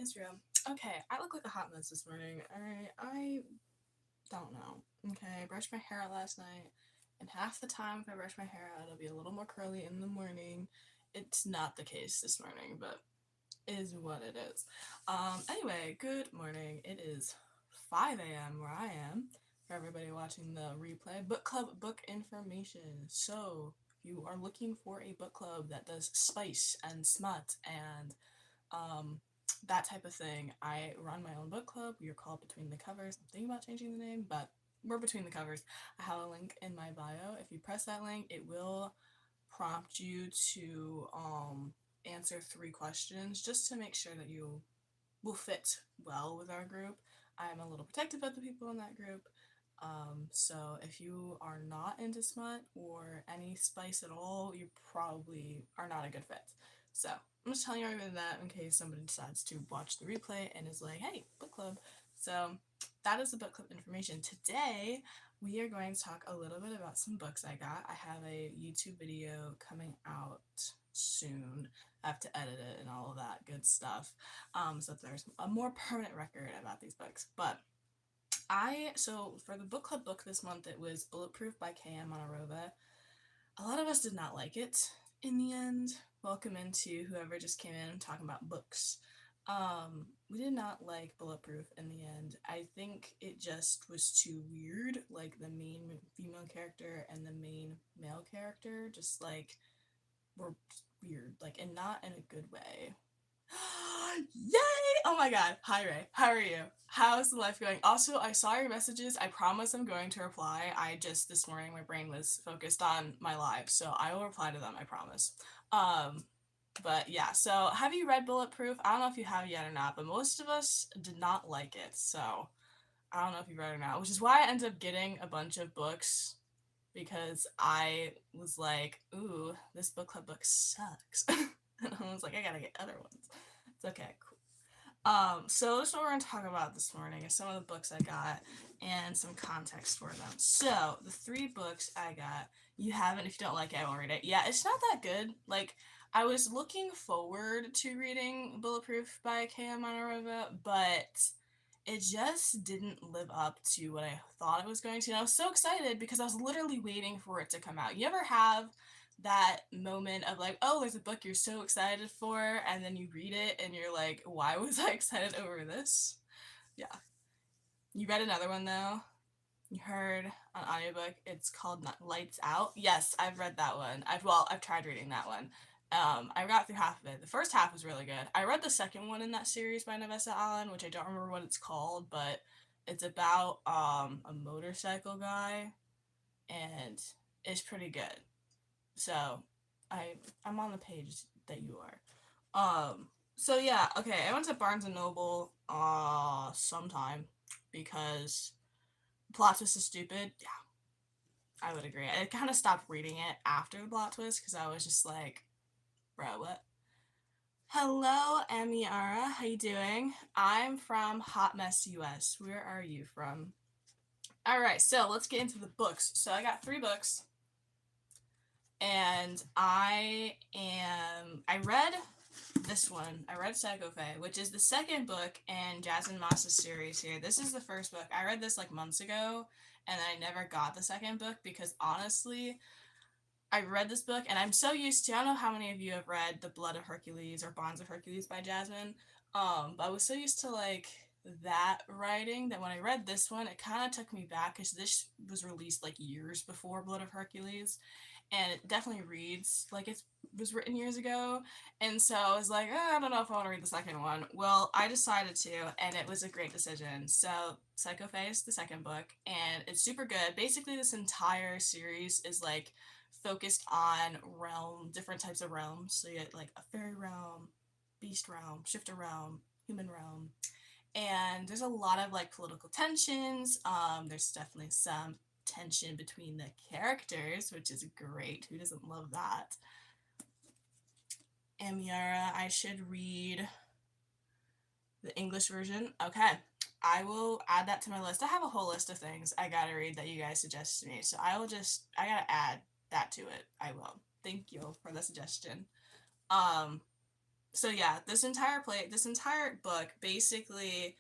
Israel. Okay, I look like a hot mess this morning. Alright, I don't know. Okay, I brushed my hair out last night, and half the time if I brush my hair out, it'll be a little more curly in the morning. It's not the case this morning, but it is what it is. Anyway, good morning. It is 5 a.m. where I am. For everybody watching the replay, book club book information. So, if you are looking for a book club that does spice and smut and um, that type of thing. I run my own book club. We are called Between the Covers. I'm thinking about changing the name, but we're Between the Covers. I have a link in my bio. If you press that link, it will prompt you to answer 3 questions just to make sure that you will fit well with our group. I'm a little protective of the people in that group. So if you are not into smut or any spice at all, you probably are not a good fit. So I'm just telling you everybody that in case somebody decides to watch the replay and is like, hey, book club. So that is the book club information. Today, we are going to talk a little bit about some books I got. I have a YouTube video coming out soon. I have to edit it and all of that good stuff. So there's a more permanent record about these books. But so for the book club book this month, it was Bulletproof by K.M. Monarova. A lot of us did not like it in the end. Welcome into whoever just came in talking about books. We did not like Bulletproof in the end. I think it just was too weird. Like the main female character and the main male character just like were weird, like, and not in a good way. Yay! Oh my god. Hi Ray. How are you? How's the life going? Also, I saw your messages. I promise I'm going to reply. I just this morning my brain was focused on my live, so I will reply to them, I promise. Um but yeah, so have you read Bulletproof? I don't know if you have yet or not, but most of us did not like it, so I don't know if you read it or not, which is why I ended up getting a bunch of books because I was like, ooh, this book club book sucks. And I was like, I gotta get other ones. It's okay, cool. So that's what we're gonna talk about this morning is some of the books I got and some context for them. So the 3 books I got, you haven't, if you don't like it, I won't read it. Yeah, it's not that good. Like, I was looking forward to reading Bulletproof by K.M. Monarova, but it just didn't live up to what I thought it was going to. And I was so excited because I was literally waiting for it to come out. You ever have that moment of like, oh, there's a book you're so excited for, and then you read it and you're like, why was I excited over this? Yeah. You read another one though? You heard on audiobook, it's called Lights Out. Yes, I've read that one. I've tried reading that one. I got through half of it. The first half was really good. I read the second one in that series by Nevessa Allen, which I don't remember what it's called, but it's about a motorcycle guy, and it's pretty good. So I'm on the page that you are. So yeah, okay, I went to Barnes and Noble sometime because plot twist is stupid. Yeah, I would agree. I kind of stopped reading it after the plot twist because I was just like, bro, what? Hello, Amiara. How you doing? I'm from Hot Mess US. Where are you from? All right, so let's get into the books. So I got 3 books, and I read this one. I read Psycho Fae, which is the second book in Jasmine Moss's series here. This is the first book. I read this like months ago, and I never got the second book because honestly, I read this book and I'm so used to, I don't know how many of you have read The Blood of Hercules or Bonds of Hercules by Jasmine, but I was so used to like that writing that when I read this one, it kind of took me back because this was released like years before Blood of Hercules, and it definitely reads like it was written years ago, and so I was like, I don't know if I want to read the second one. Well, I decided to, and it was a great decision. So Psycho Fae is the second book, and it's super good. Basically, this entire series is like focused on different types of realms. So you get like a fairy realm, beast realm, shifter realm, human realm, and there's a lot of like political tensions. There's definitely some tension between the characters, which is great. Who doesn't love that? Amiara, I should read the English version. Okay. I will add that to my list. I have a whole list of things I gotta read that you guys suggest to me. So I gotta add that to it. I will. Thank you for the suggestion. Um, So yeah, this entire book basically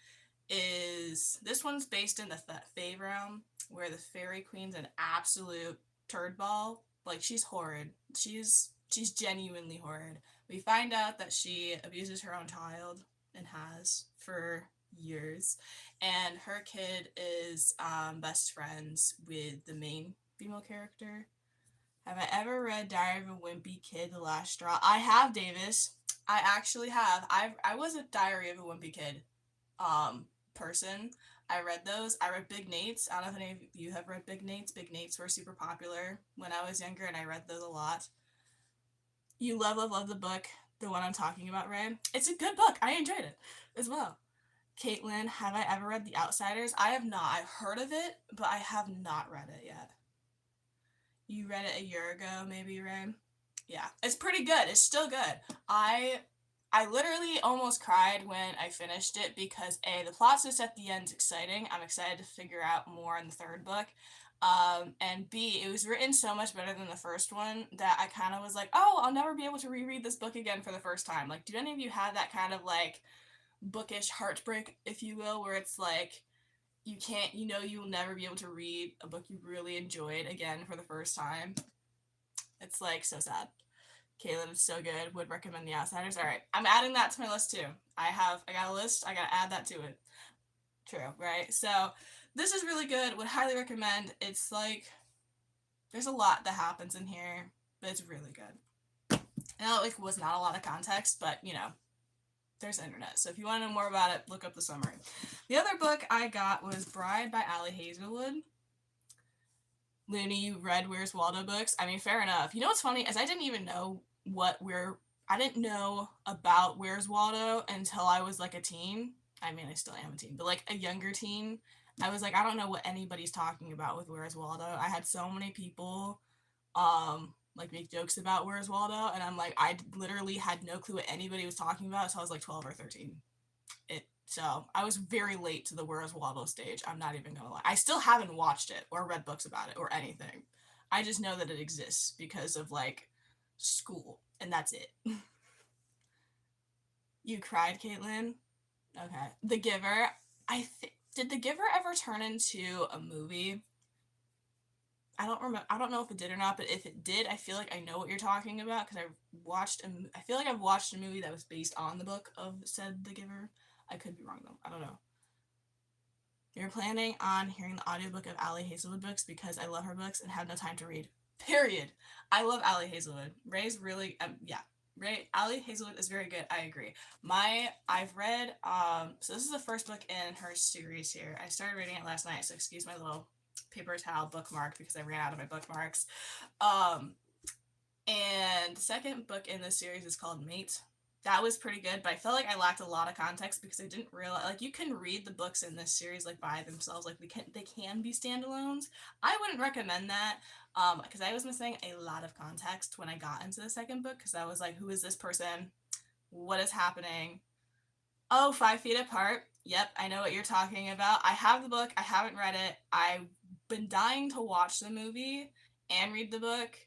is, this one's based in the Fae realm, where the fairy queen's an absolute turd ball. Like, she's horrid. She's genuinely horrid. We find out that she abuses her own child and has for years, and her kid is best friends with the main female character. Have I ever read Diary of a Wimpy Kid: The Last Straw? I have, Davis. I actually have. I was a Diary of a Wimpy Kid um person. I read those. I read Big Nate's. I don't know if any of you have read Big Nate's. Big Nate's were super popular when I was younger, and I read those a lot. You love the book, the one I'm talking about, Ray. It's a good book. I enjoyed it as well. Caitlin, have I ever read The Outsiders? I have not. I've heard of it, but I have not read it yet. You read it a year ago, maybe, Ray? Yeah, it's pretty good. It's still good. I literally almost cried when I finished it because A, the plot twist at the end is exciting. I'm excited to figure out more in the third book. And B, it was written so much better than the first one that I kind of was like, oh, I'll never be able to reread this book again for the first time. Like, do any of you have that kind of like bookish heartbreak, if you will, where it's like you can't, you know, you will never be able to read a book you really enjoyed again for the first time? It's like so sad. Caleb is so good. Would recommend The Outsiders. All right, I'm adding that to my list too. I got a list. I gotta add that to it. True, right? So this is really good. Would highly recommend. It's like there's a lot that happens in here, but it's really good. And that like was not a lot of context, but you know, there's internet. So if you want to know more about it, look up the summary. The other book I got was Bride by Ali Hazelwood. Looney, you read Where's Waldo books? I mean, fair enough. You know what's funny is I didn't even know I didn't know about Where's Waldo until I was like a teen. I mean, I still am a teen, but like a younger teen. I was like, I don't know what anybody's talking about with Where's Waldo. I had so many people like make jokes about Where's Waldo, and I'm like, I literally had no clue what anybody was talking about until I was like 12 or 13. So I was very late to the Where's Waldo stage. I'm not even gonna lie. I still haven't watched it or read books about it or anything. I just know that it exists because of like school, and that's it. You cried, Caitlin? Okay. The Giver. Did The Giver ever turn into a movie? I don't remember. I don't know if it did or not, but if it did, I feel like I know what you're talking about because I feel like I've watched a movie that was based on the book of said The Giver. I could be wrong though. I don't know. You're planning on hearing the audiobook of Ali Hazelwood books because I love her books and have no time to read. Period. I love Ali Hazelwood. Ray's really yeah. Ray Ali Hazelwood is very good. I agree. I've read so this is the first book in her series here. I started reading it last night, so excuse my little paper towel bookmark because I ran out of my bookmarks. And the second book in this series is called Mate. That was pretty good, but I felt like I lacked a lot of context because I didn't realize, like, you can read the books in this series like by themselves, like they can be standalones. I wouldn't recommend that because I was missing a lot of context when I got into the second book because I was like, who is this person? What is happening? Oh, 5 Feet Apart. Yep, I know what you're talking about. I have the book. I haven't read it. I've been dying to watch the movie and read the book.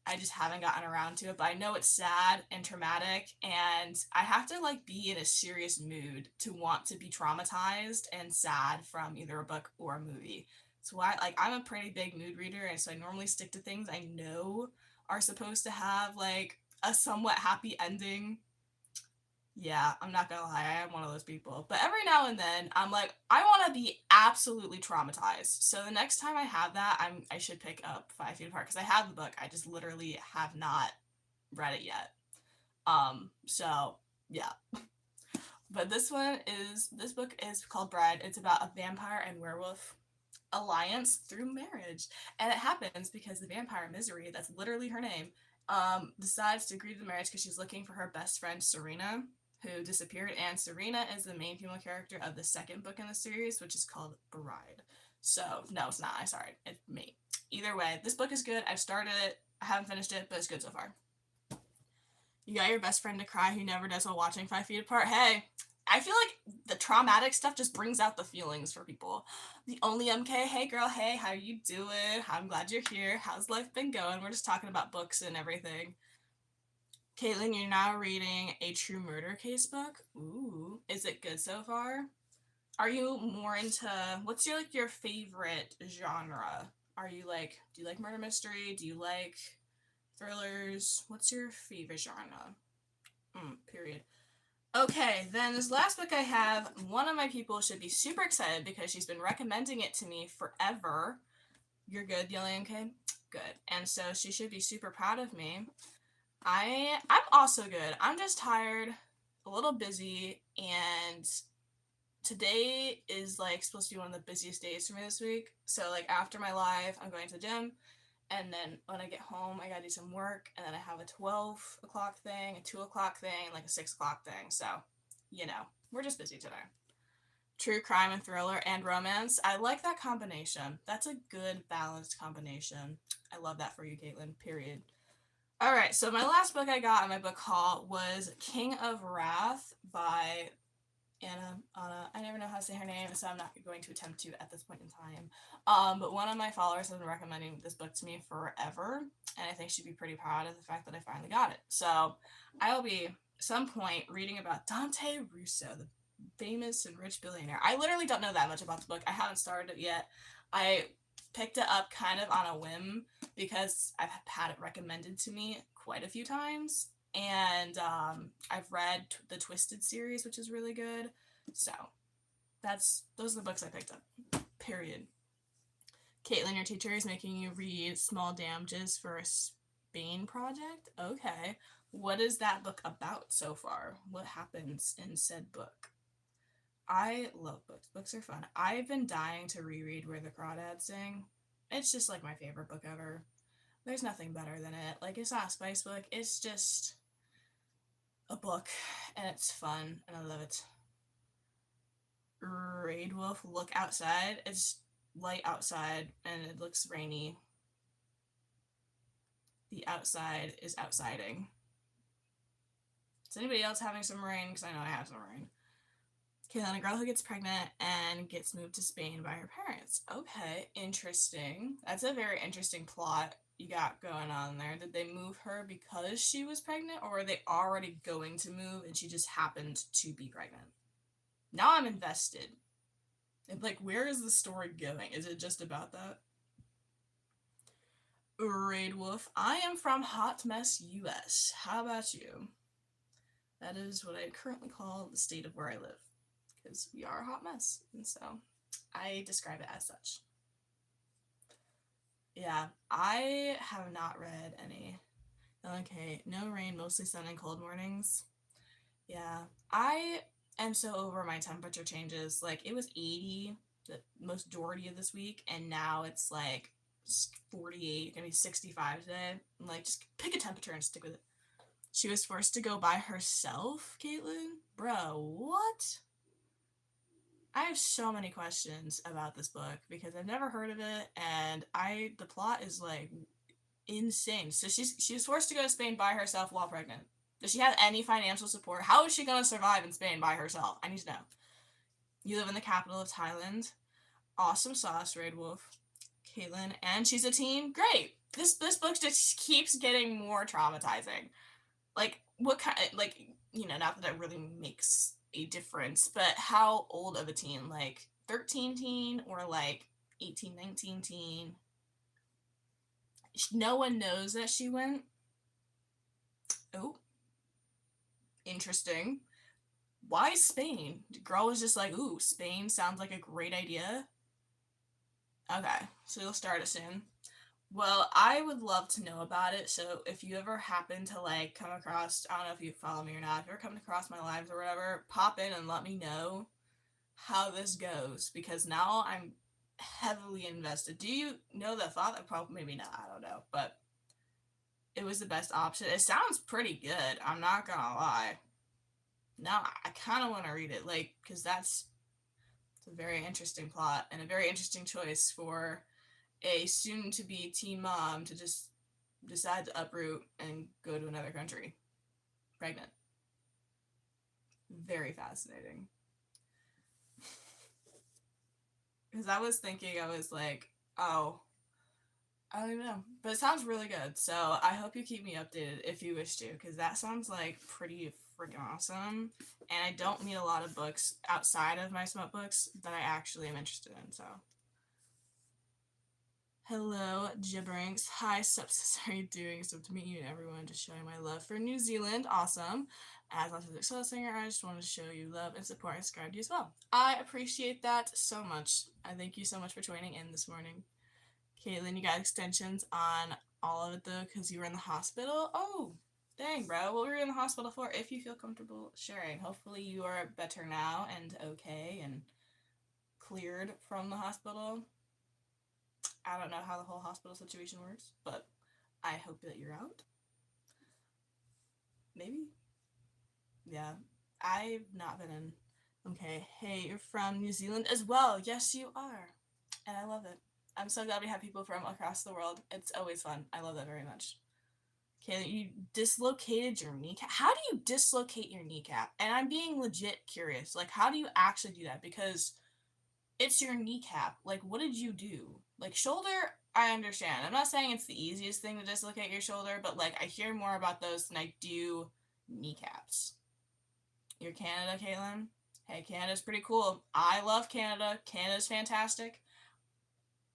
I just haven't gotten around to it, but I know it's sad and traumatic, and I have to like be in a serious mood to want to be traumatized and sad from either a book or a movie. So I'm a pretty big mood reader, and so I normally stick to things I know are supposed to have like a somewhat happy ending. Yeah, I'm not gonna lie, I am one of those people. But every now and then, I'm like, I want to be absolutely traumatized. So the next time I have that, I should pick up 5 Feet Apart because I have the book. I just literally have not read it yet. So yeah. But this book is called Bride. It's about a vampire and werewolf alliance through marriage, and it happens because the vampire Misery, that's literally her name, decides to agree to the marriage because she's looking for her best friend Serena, who disappeared, and Serena is the main female character of the second book in the series, which is called Bride. So, no, it's not. I'm sorry. It's me. Either way, this book is good. I've started it. I haven't finished it, but it's good so far. You got your best friend to cry who never does while watching 5 Feet Apart. Hey, I feel like the traumatic stuff just brings out the feelings for people. The only MK, hey girl, hey, how you doing? I'm glad you're here. How's life been going? We're just talking about books and everything. Caitlin, you're now reading a true murder case book. Ooh, is it good so far? Are you more into, what's your like your favorite genre? Are you like, do you like murder mystery? Do you like thrillers? What's your favorite genre? Period. Okay, then this last book I have, one of my people should be super excited because she's been recommending it to me forever. You're good, Yelling, okay? Good. And so she should be super proud of me. I'm also good. I'm just tired, a little busy, and today is like supposed to be one of the busiest days for me this week. So like after my live, I'm going to the gym, and then when I get home, I gotta do some work, and then I have a 12 o'clock thing, a 2 o'clock thing, like a 6 o'clock thing. So, we're just busy today. True crime and thriller and romance. I like that combination. That's a good balanced combination. I love that for you, Caitlin. Period. All right, so my last book I got in my book haul was King of Wrath by Anna. I never know how to say her name, so I'm not going to attempt to at this point in time. But one of my followers has been recommending this book to me forever, and I think she'd be pretty proud of the fact that I finally got it. So I will be, at some point, reading about Dante Russo, the famous and rich billionaire. I literally don't know that much about the book. I haven't started it yet. I picked it up kind of on a whim because I've had it recommended to me quite a few times. And I've read the Twisted series, which is really good. So those are the books I picked up. Period. Caitlin, your teacher is making you read Small Damages for a Spain project? Okay. What is that book about so far? What happens in said book? I love books. Books are fun. I've been dying to reread Where the Crawdads Sing. It's just like my favorite book ever. There's nothing better than it. Like, it's not a spice book. It's just a book, and it's fun, and I love it. Raid Wolf, Look Outside. It's light outside, and it looks rainy. The outside is outsiding. Is anybody else having some rain? Because I know I have some rain. Caitlin, a girl who gets pregnant and gets moved to Spain by her parents. Okay, interesting. That's a very interesting plot you got going on there. Did they move her because she was pregnant, or were they already going to move and she just happened to be pregnant? Now I'm invested. Like, where is the story going? Is it just about that? Raid Wolf, I am from Hot Mess, US. How about you? That is what I currently call the state of where I live, because we are a hot mess, and so I describe it as such. Yeah, I have not read any. Okay, no rain, mostly sun and cold mornings. Yeah, I am so over my temperature changes. Like, it was 80 the majority of this week, and now it's like 48, gonna be 65 today. I'm like, just pick a temperature and stick with it. She was forced to go by herself, Caitlin? Bro, what? I have so many questions about this book because I've never heard of it, and the plot is like insane. So she was forced to go to Spain by herself while pregnant. Does she have any financial support? How is she gonna survive in Spain by herself? I need to know. You live in the capital of Thailand. Awesome sauce, Raid Wolf. Caitlin, and she's a teen. Great. This book just keeps getting more traumatizing. Like, what kind? Like, not that it really makes a difference, but how old of a teen? Like 13 teen or like 18, 19 teen? No one knows that she went. Oh, interesting. Why Spain? The girl was just like, ooh, Spain sounds like a great idea. Okay, so you'll start it soon. Well, I would love to know about it. So if you ever happen to like come across, I don't know if you follow me or not, if you ever come across my lives or whatever, pop in and let me know how this goes, because now I'm heavily invested. Do you know the thought? Probably, maybe not, I don't know, but it was the best option. It sounds pretty good, I'm not gonna lie. Now I kind of want to read it, like, because it's a very interesting plot and a very interesting choice for a soon-to-be teen mom to just decide to uproot and go to another country. Pregnant. Very fascinating. Because I was thinking, I was like, oh, I don't even know. But it sounds really good. So I hope you keep me updated if you wish to, because that sounds like pretty freaking awesome. And I don't meet a lot of books outside of my smut books that I actually am interested in. So hello, Gibrinks. Hi, Sepsis. How are you doing? So to meet you and everyone, just showing my love for New Zealand. Awesome. As a soul singer, I just wanted to show you love and support and subscribe to you as well. I appreciate that so much. I thank you so much for joining in this morning. Caitlin, you got extensions on all of it though, because you were in the hospital? Oh, dang, bro. What were you in the hospital for? If you feel comfortable sharing. Hopefully you are better now and okay and cleared from the hospital. I don't know how the whole hospital situation works, but I hope that you're out. Maybe. Yeah. I've not been in. Okay. Hey, you're from New Zealand as well. Yes, you are. And I love it. I'm so glad we have people from across the world. It's always fun. I love that very much. Okay, you dislocated your kneecap. How do you dislocate your kneecap? And I'm being legit curious. Like, how do you actually do that? Because it's your kneecap. Like, what did you do? Like, shoulder, I understand. I'm not saying it's the easiest thing to dislocate your shoulder, but like, I hear more about those than I do kneecaps. You're Canada, Caitlin? Hey, Canada's pretty cool. I love Canada. Canada's fantastic.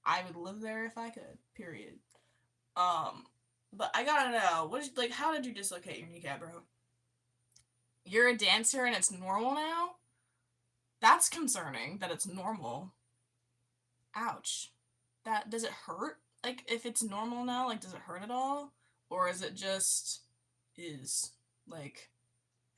I would live there if I could. Period. Um, but I gotta know, what is like? How did you dislocate your kneecap, bro? You're a dancer and it's normal now? That's concerning that it's normal. Ouch. That does it hurt? Like if it's normal now, like does it hurt at all? Or is it just is like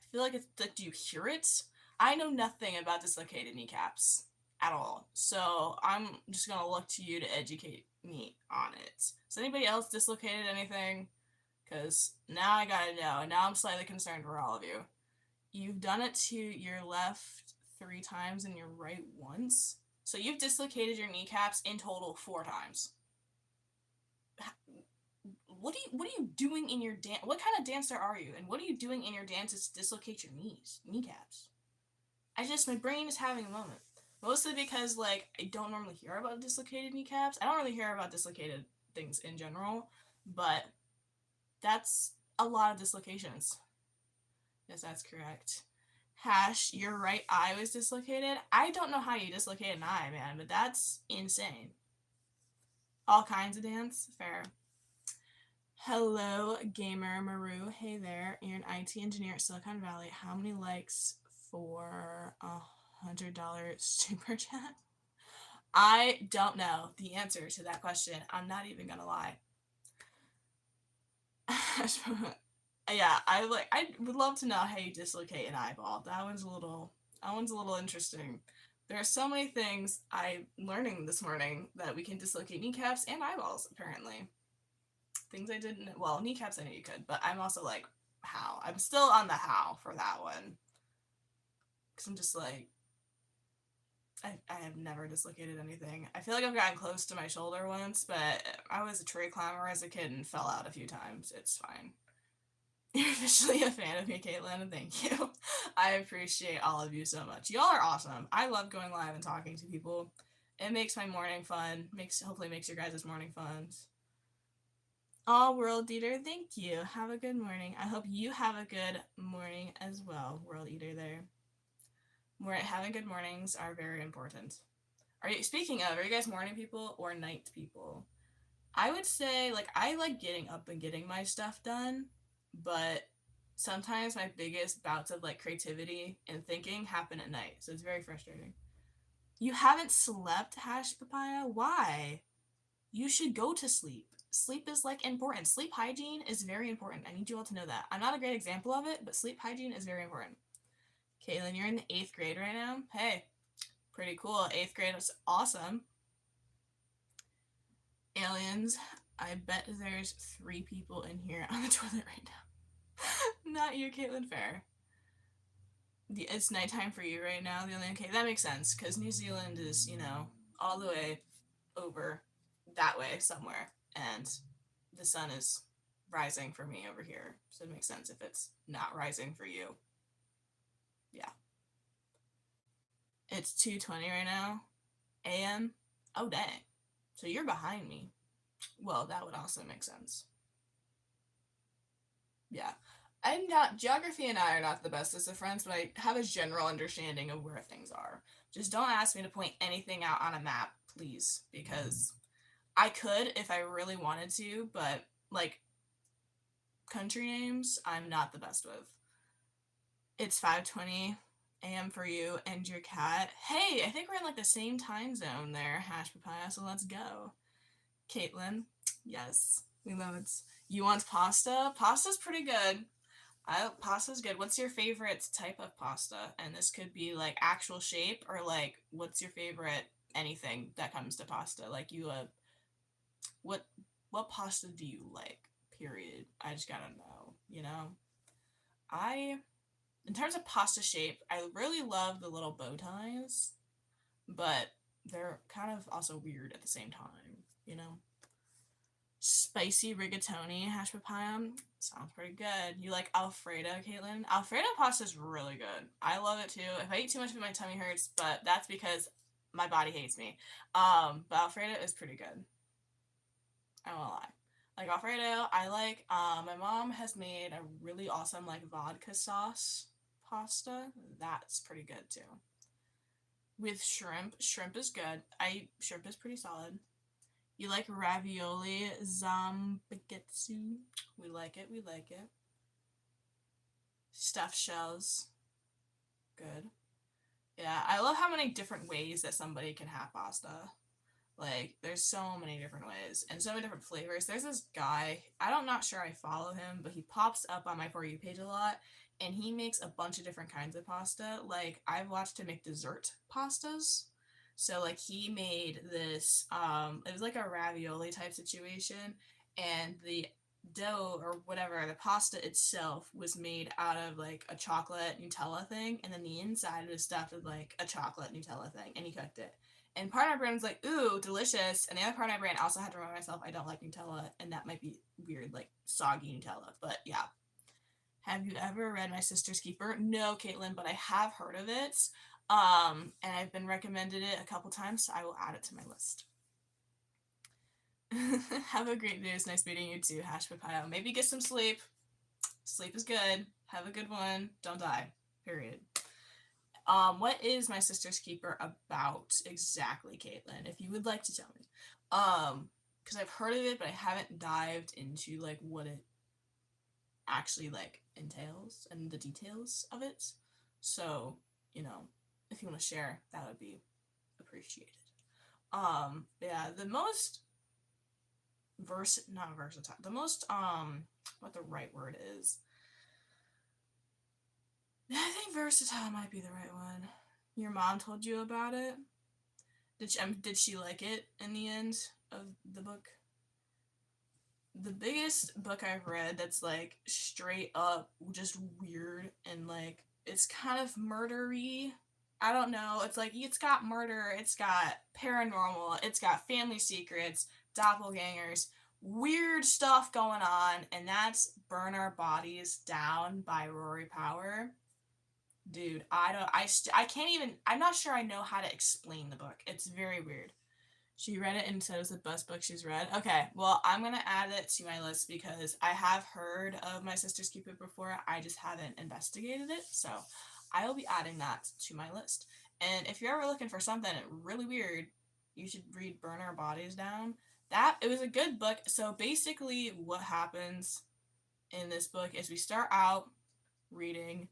I feel like it's like do you hear it? I know nothing about dislocated kneecaps at all. So I'm just gonna look to you to educate me on it. Has anybody else dislocated anything? Because now I gotta know, and now I'm slightly concerned for all of you. You've done it to your left 3 times and your right once. So you've dislocated your kneecaps in total 4 times. What are you doing in your dance? What kind of dancer are you? And what are you doing in your dances to dislocate your kneecaps? My brain is having a moment. Mostly because like I don't normally hear about dislocated kneecaps. I don't really hear about dislocated things in general, but that's a lot of dislocations. Yes, that's correct. Hash, your right eye was dislocated. I don't know how you dislocate an eye, man, but that's insane. All kinds of dance. Fair. Hello, Gamer Maru. Hey there. You're an IT engineer at Silicon Valley. How many likes for $100 super chat? I don't know the answer to that question. I'm not even gonna lie. Yeah, I would love to know how you dislocate an eyeball. That one's a little interesting. There are so many things I'm learning this morning that we can dislocate kneecaps and eyeballs, apparently. Things I didn't, well, kneecaps I knew you could, but I'm also like, how? I'm still on the how for that one. Because I'm just like, I have never dislocated anything. I feel like I've gotten close to my shoulder once, but I was a tree climber as a kid and fell out a few times. It's fine. You're officially a fan of me, Caitlin, and thank you. I appreciate all of you so much. Y'all are awesome. I love going live and talking to people. It makes my morning fun. Hopefully makes your guys' morning fun. Oh, World Eater, thank you. Have a good morning. I hope you have a good morning as well, World Eater there. Having good mornings are very important. Are you guys morning people or night people? I would say, like, I like getting up and getting my stuff done, but sometimes my biggest bouts of, like, creativity and thinking happen at night, so it's very frustrating. You haven't slept, Hash Papaya? Why? You should go to sleep. Sleep is, like, important. Sleep hygiene is very important. I need you all to know that. I'm not a great example of it, but sleep hygiene is very important. Caitlin, you're in the 8th grade right now? Hey, pretty cool. 8th grade is awesome. Aliens, I bet there's 3 people in here on the toilet right now. Not you, Caitlin Fair. It's nighttime for you right now. Okay, that makes sense because New Zealand is, all the way over that way somewhere, and the sun is rising for me over here, so it makes sense if it's not rising for you. Yeah. It's 2:20 right now, a.m. Oh, dang. So you're behind me. Well, that would also make sense. Yeah. I'm not, geography and I are not the bestest of friends, but I have a general understanding of where things are. Just don't ask me to point anything out on a map, please, because I could if I really wanted to, but like country names, I'm not the best with. It's 5:20 a.m. for you and your cat. Hey, I think we're in like the same time zone there, Hash Papaya, so let's go. Caitlin, yes, we love it. You want pasta? Pasta's pretty good. Pasta's good. What's your favorite type of pasta? And this could be like actual shape or like what's your favorite anything that comes to pasta? Like you what what pasta do you like? Period. I just gotta know, you know? I in terms of pasta shape, I really love the little bow ties, but they're kind of also weird at the same time, you know? Spicy rigatoni hash papaya sounds pretty good. You like Alfredo, Caitlin? Alfredo pasta is really good. I love it too. If I eat too much of it, my tummy hurts, but that's because my body hates me. But Alfredo is pretty good. I won't lie. Like Alfredo, I like. My mom has made a really awesome like vodka sauce pasta. That's pretty good too. With shrimp, shrimp is good. Shrimp is pretty solid. You like ravioli zambiketsu? We like it. We like it. Stuffed shells, good. Yeah, I love how many different ways that somebody can have pasta. Like, there's so many different ways and so many different flavors. There's this guy, I'm not sure I follow him, but he pops up on my For You page a lot, and he makes a bunch of different kinds of pasta. Like, I've watched him make dessert pastas. So, like, he made this, it was like a ravioli type situation, and the dough or whatever, the pasta itself was made out of like a chocolate Nutella thing, and then the inside was stuffed with like a chocolate Nutella thing, and he cooked it. And part of my brain was like, ooh, delicious. And the other part of my brain also had to remind myself I don't like Nutella, and that might be weird, like soggy Nutella. But yeah. Have you ever read My Sister's Keeper? No, Caitlin, but I have heard of it. And I've been recommended it a couple times, so I will add it to my list. Have a great day. It's nice meeting you too, Hash Papaya. Maybe get some sleep. Sleep is good. Have a good one. Don't die. Period. What is My Sister's Keeper about exactly, Caitlin? If you would like to tell me. Because I've heard of it, but I haven't dived into like what it actually like entails and the details of it. So, you know, if you want to share, that would be appreciated. Yeah, the most not versatile, the most what the right word is. I think versatile might be the right one. Your mom told you about it? Did she like it in the end of the book? The biggest book I've read that's like straight up just weird and like it's kind of murdery. I don't know. It's like it's got murder, it's got paranormal, it's got family secrets, doppelgangers, weird stuff going on, and that's Burn Our Bodies Down by Rory Power. Dude, I can't even, I'm not sure I know how to explain the book. It's very weird. She read it and said it was the best book she's read. Okay, well, I'm going to add it to my list because I have heard of My Sister's Keeper before. I just haven't investigated it. So I will be adding that to my list. And if you're ever looking for something really weird, you should read Burn Our Bodies Down. It was a good book. So basically, what happens in this book is we start out reading.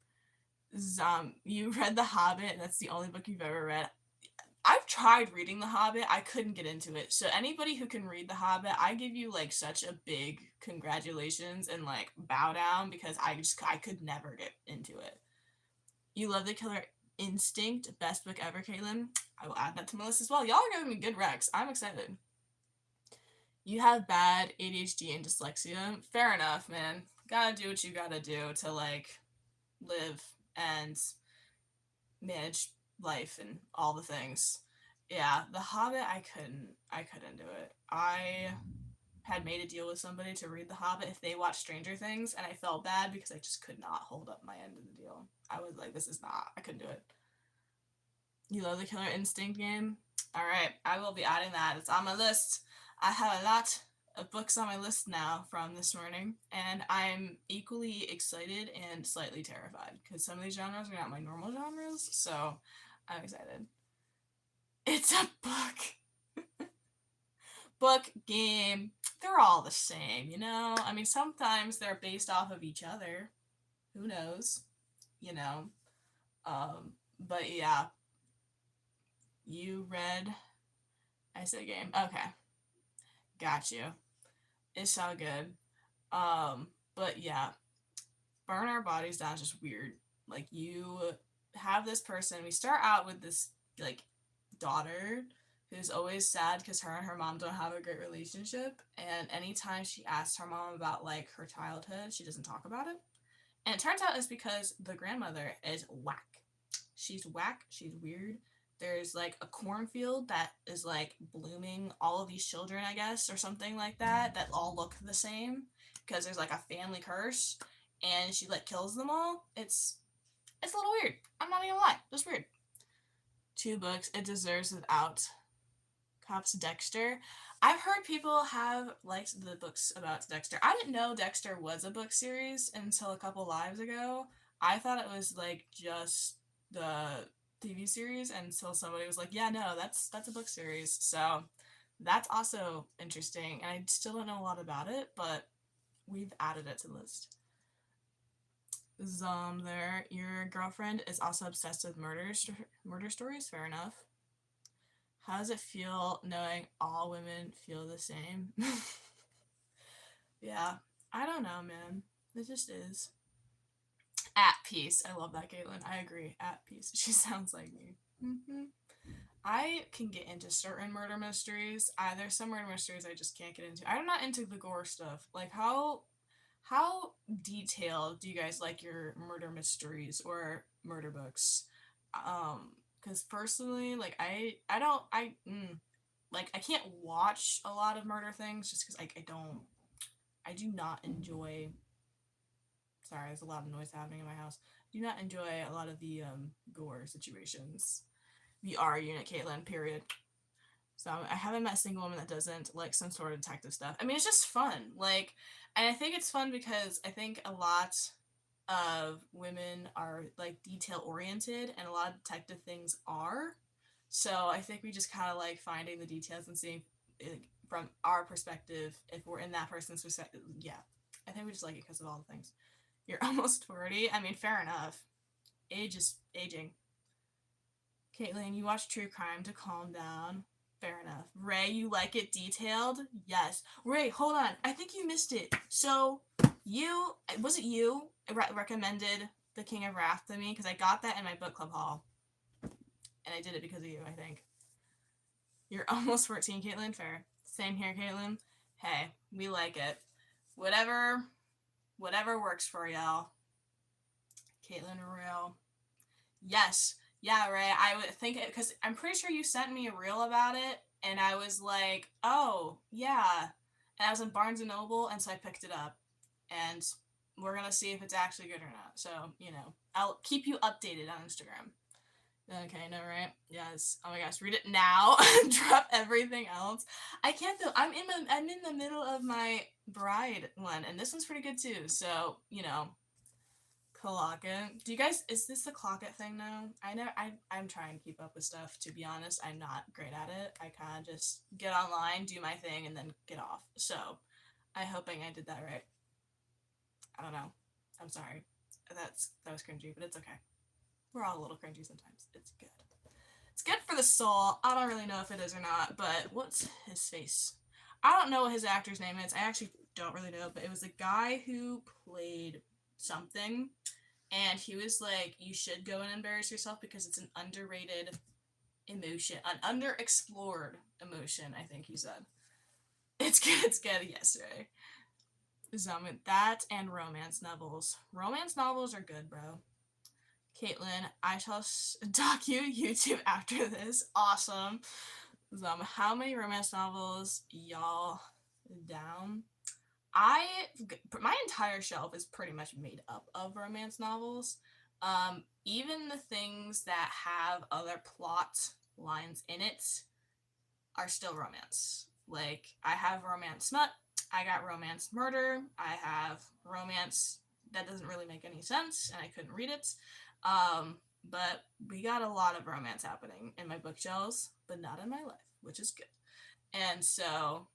You read The Hobbit, and that's the only book you've ever read. I've tried reading The Hobbit. I couldn't get into it. So anybody who can read The Hobbit, I give you like such a big congratulations and like bow down because I could never get into it. You Love the Killer Instinct, best book ever, Caitlin. I will add that to my list as well. Y'all are giving me good recs. I'm excited. You have bad ADHD and dyslexia. Fair enough, man. Gotta do what you gotta do to like live and manage life and all the things. Yeah, The Hobbit, I couldn't do it. I had made a deal with somebody to read The Hobbit if they watched Stranger Things, and I felt bad because I just could not hold up my end of the deal. I was like, I couldn't do it. You Love the Killer Instinct game? Alright, I will be adding that. It's on my list. I have a lot books on my list now from this morning, and I'm equally excited and slightly terrified because some of these genres are not my normal genres, so I'm excited. It's a book. Book, game, they're all the same, you know? I mean, sometimes they're based off of each other. Who knows? You know? But yeah, you read. I said game. Okay. Got you. It's all good. But yeah, burn our bodies down is just weird. Like, you have this person, we start out with this, like, daughter who's always sad because her and her mom don't have a great relationship, and anytime she asks her mom about, like, her childhood, she doesn't talk about it. And it turns out it's because the grandmother is whack. She's whack, she's weird. There's, like, a cornfield that is, like, blooming all of these children, I guess, or something like that, that all look the same because there's, like, a family curse, and she, like, kills them all. It's a little weird. I'm not even gonna lie. Just weird. 2 books. It deserves without Cops Dexter. I've heard people have liked the books about Dexter. I didn't know Dexter was a book series until a couple lives ago. I thought it was, like, just the TV series until somebody was like, yeah, no, that's a book series. So that's also interesting. And I still don't know a lot about it, but we've added it to the list. There, your girlfriend is also obsessed with murder stories. Fair enough. How does it feel knowing all women feel the same? Yeah, I don't know, man. It just is. At peace. I love that, Caitlin. I agree. At peace. She sounds like me. I can get into certain murder mysteries. There's some murder mysteries I just can't get into. I'm not into the gore stuff. Like, how detailed do you guys like your murder mysteries or murder books? Because personally, like, I can't watch a lot of murder things just because I do not enjoy. Sorry, there's a lot of noise happening in my house. Do not enjoy a lot of the gore situations. The R unit, Caitlin, period. So I haven't met a single woman that doesn't like some sort of detective stuff. I mean, it's just fun. Like, and I think it's fun because I think a lot of women are, like, detail oriented, and a lot of detective things are. So I think we just kind of like finding the details and seeing it from our perspective if we're in that person's perspective. Yeah, I think we just like it because of all the things. You're almost 40. I mean, fair enough. Age is aging. Caitlin, you watch true crime to calm down. Fair enough. Ray, you like it detailed? Yes. Ray, hold on. I think you missed it. So, was it you recommended The King of Wrath to me? Because I got that in my book club haul. And I did it because of you, I think. You're almost 14, Caitlin. Fair. Same here, Caitlin. Hey, we like it. Whatever works for y'all. Caitlin Real. Yes. Yeah, Ray, I would think it, because I'm pretty sure you sent me a reel about it, and I was like, oh, yeah. And I was in Barnes & Noble, and so I picked it up. And we're going to see if it's actually good or not. So, I'll keep you updated on Instagram. Okay, no, right? Yes. Oh my gosh, read it now. Drop everything else. I can't though. I'm in the middle of my Bride one, and this one's pretty good too. So, clock it. Do you guys, is this the clock it thing now? I'm trying to keep up with stuff, to be honest. I'm not great at it. I kind of just get online, do my thing, and then get off. So, I'm hoping I did that right. I don't know. I'm sorry. That was cringy, but it's okay. We're all a little cringy sometimes. It's good. It's good for the soul. I don't really know if it is or not, but what's his face? I don't know what his actor's name is. I actually don't really know, but it was a guy who played something, and he was like, you should go and embarrass yourself because it's an underrated emotion, an underexplored emotion, I think he said. It's good, yesterday. That and romance novels. Romance novels are good, bro. Caitlin, I shall doc you YouTube after this. Awesome. How many romance novels y'all down? My entire shelf is pretty much made up of romance novels. Even the things that have other plot lines in it are still romance. Like, I have romance smut, I got romance murder. I have romance that doesn't really make any sense, and I couldn't read it. But we got a lot of romance happening in my bookshelves, but not in my life, which is good. And so,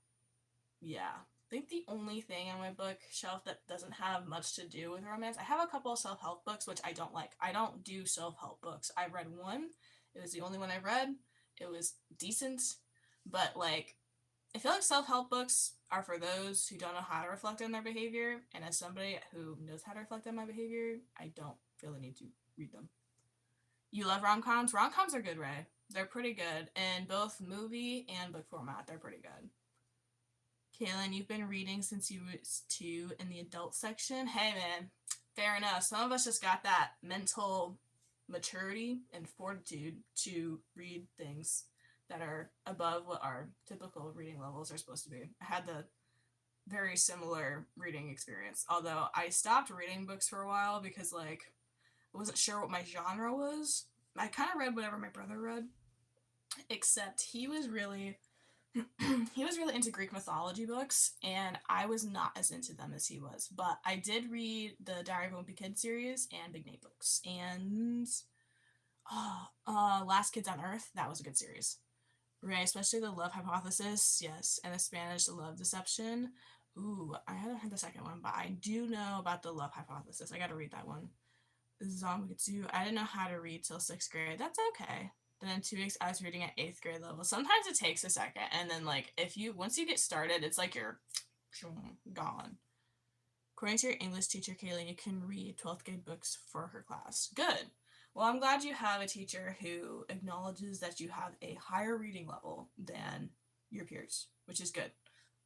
yeah, I think the only thing on my bookshelf that doesn't have much to do with romance, I have a couple of self help books, which I don't like. I don't do self help books. I read one, it was the only one I read. It was decent, but like, I feel like self help books are for those who don't know how to reflect on their behavior, and as somebody who knows how to reflect on my behavior, I don't feel the need to read them. You love rom coms? Rom coms are good, Ray. They're pretty good in both movie and book format. They're pretty good. Kaylin, you've been reading since you was 2 in the adult section. Hey, man, fair enough. Some of us just got that mental maturity and fortitude to read things that are above what our typical reading levels are supposed to be. I had the very similar reading experience, although I stopped reading books for a while because, like, I wasn't sure what my genre was. I kind of read whatever my brother read, except he was really into Greek mythology books, and I was not as into them as he was. But I did read the Diary of a Wimpy Kid series and Big Nate books, and Last Kids on Earth. That was a good series, right? Especially the Love Hypothesis, yes, and the Spanish The Love Deception. Ooh, I haven't heard the second one, but I do know about the Love Hypothesis. I got to read that one. Zombie. I didn't know how to read till 6th grade. That's okay. Then in 2 weeks, I was reading at 8th grade level. Sometimes it takes a second, and then like if you once you get started, it's like you're gone. According to your English teacher, Kayleen, you can read 12th grade books for her class. Good. Well, I'm glad you have a teacher who acknowledges that you have a higher reading level than your peers, which is good.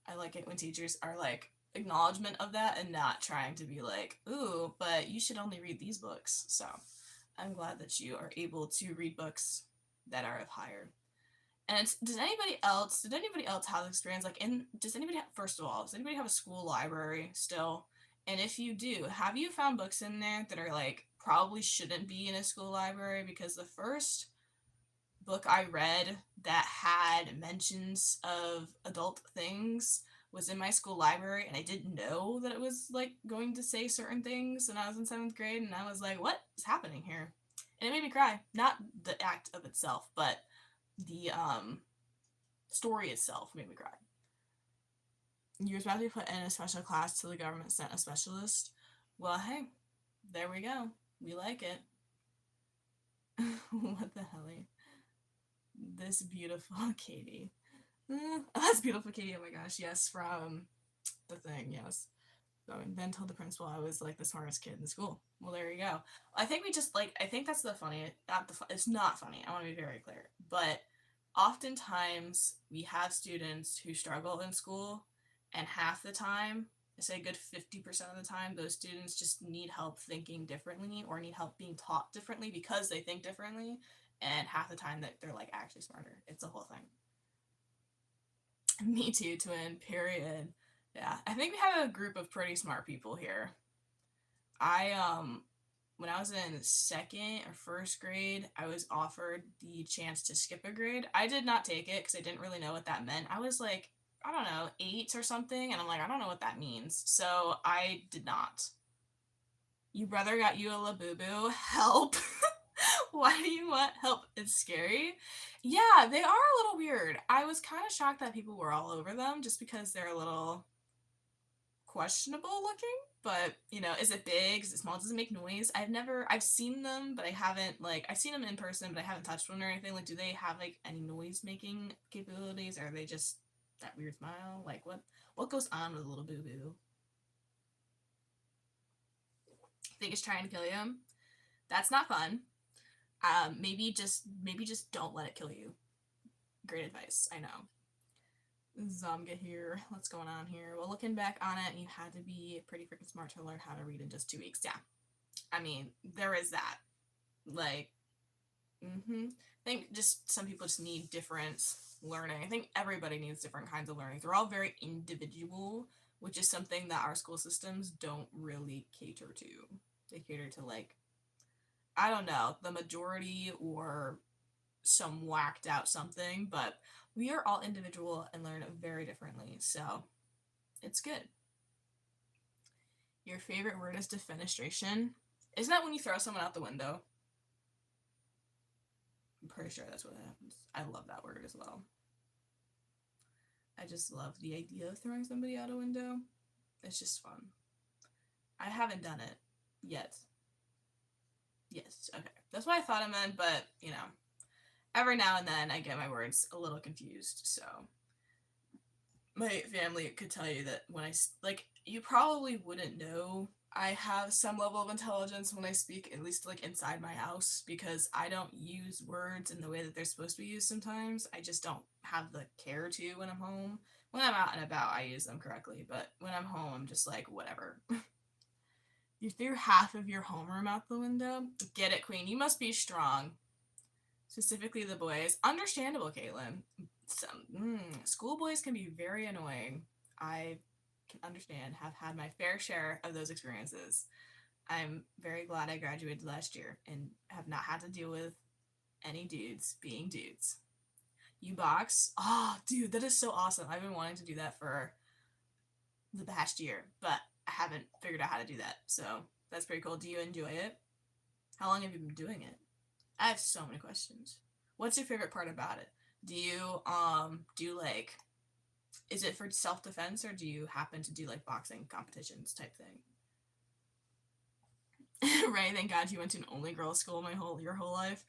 I like it when teachers are like acknowledgement of that and not trying to be like, ooh, but you should only read these books. So I'm glad that you are able to read books that are of higher. And did anybody else have experience like first of all, does anybody have a school library still? And if you do, have you found books in there that are like probably shouldn't be in a school library? Because the first book I read that had mentions of adult things was in my school library, and I didn't know that it was like going to say certain things when I was in 7th grade, and I was like, what is happening here? And it made me cry. Not the act of itself, but the story itself made me cry. You were about to be put in a special class till the government sent a specialist. Well, hey, there we go. We like it. What the hell? This beautiful Katie. That's beautiful Katie. Oh my gosh, yes, from the thing, yes. So then told the principal I was like the smartest kid in the school. Well, there you go. I think we just like I think that's the funny. It's not funny. I want to be very clear, but oftentimes we have students who struggle in school, and half the time, I say a good 50% of the time, those students just need help thinking differently or need help being taught differently because they think differently, and half the time that they're like actually smarter. It's a whole thing. Me too, twin, period. Yeah, I think we have a group of pretty smart people here. When I was in 2nd or 1st grade, I was offered the chance to skip a grade. I did not take it because I didn't really know what that meant. I was like, I don't know, 8 or something, and I'm like, I don't know what that means. So I did not. You brother got you a labubu. Help. Why do you want help? It's scary. Yeah, they are a little weird. I was kind of shocked that people were all over them just because they're a little questionable looking. But, is it big? Is it small? Does it make noise? I've seen them, but I haven't, I've seen them in person, but I haven't touched one or anything. Like, do they have, any noise-making capabilities? Or are they just that weird smile? Like, what goes on with a little boo-boo? Think it's trying to kill you? That's not fun. Maybe just don't let it kill you. Great advice, I know. Zomga here. What's going on here? Well, looking back on it, you had to be pretty freaking smart to learn how to read in just 2 weeks. Yeah. I mean, there is that. I think just some people just need different learning. I think everybody needs different kinds of learning. They're all very individual, which is something that our school systems don't really cater to. They cater to, I don't know, the majority or some whacked out something, but we are all individual and learn very differently. So It's good. Your favorite word is defenestration. Isn't that when you throw someone out the window? I'm pretty sure that's what happens. I love that word as well. I just love the idea of throwing somebody out a window. It's just fun. I haven't done it yet. Yes, okay. That's what I thought I meant, but, you know, every now and then I get my words a little confused, so. My family could tell you that when I, like, you probably wouldn't know I have some level of intelligence when I speak, at least, like, inside my house, because I don't use words in the way that they're supposed to be used sometimes. I just don't have the care to when I'm home. When I'm out and about, I use them correctly, but when I'm home, I'm just like, whatever. You threw half of your homeroom out the window? Get it, queen. You must be strong. Specifically the boys. Understandable, Caitlin. Schoolboys can be very annoying. I can understand, have had my fair share of those experiences. I'm very glad I graduated last year and have not had to deal with any dudes being dudes. You box? Oh, dude, that is so awesome. I've been wanting to do that for the past year, but I haven't figured out how to do that. So that's pretty cool. Do you enjoy it? How long have you been doing it? I have so many questions. What's your favorite part about it? Do you like, is it for self-defense, or do you happen to do like boxing competitions type thing? Right, thank God you went to an only girls school your whole life.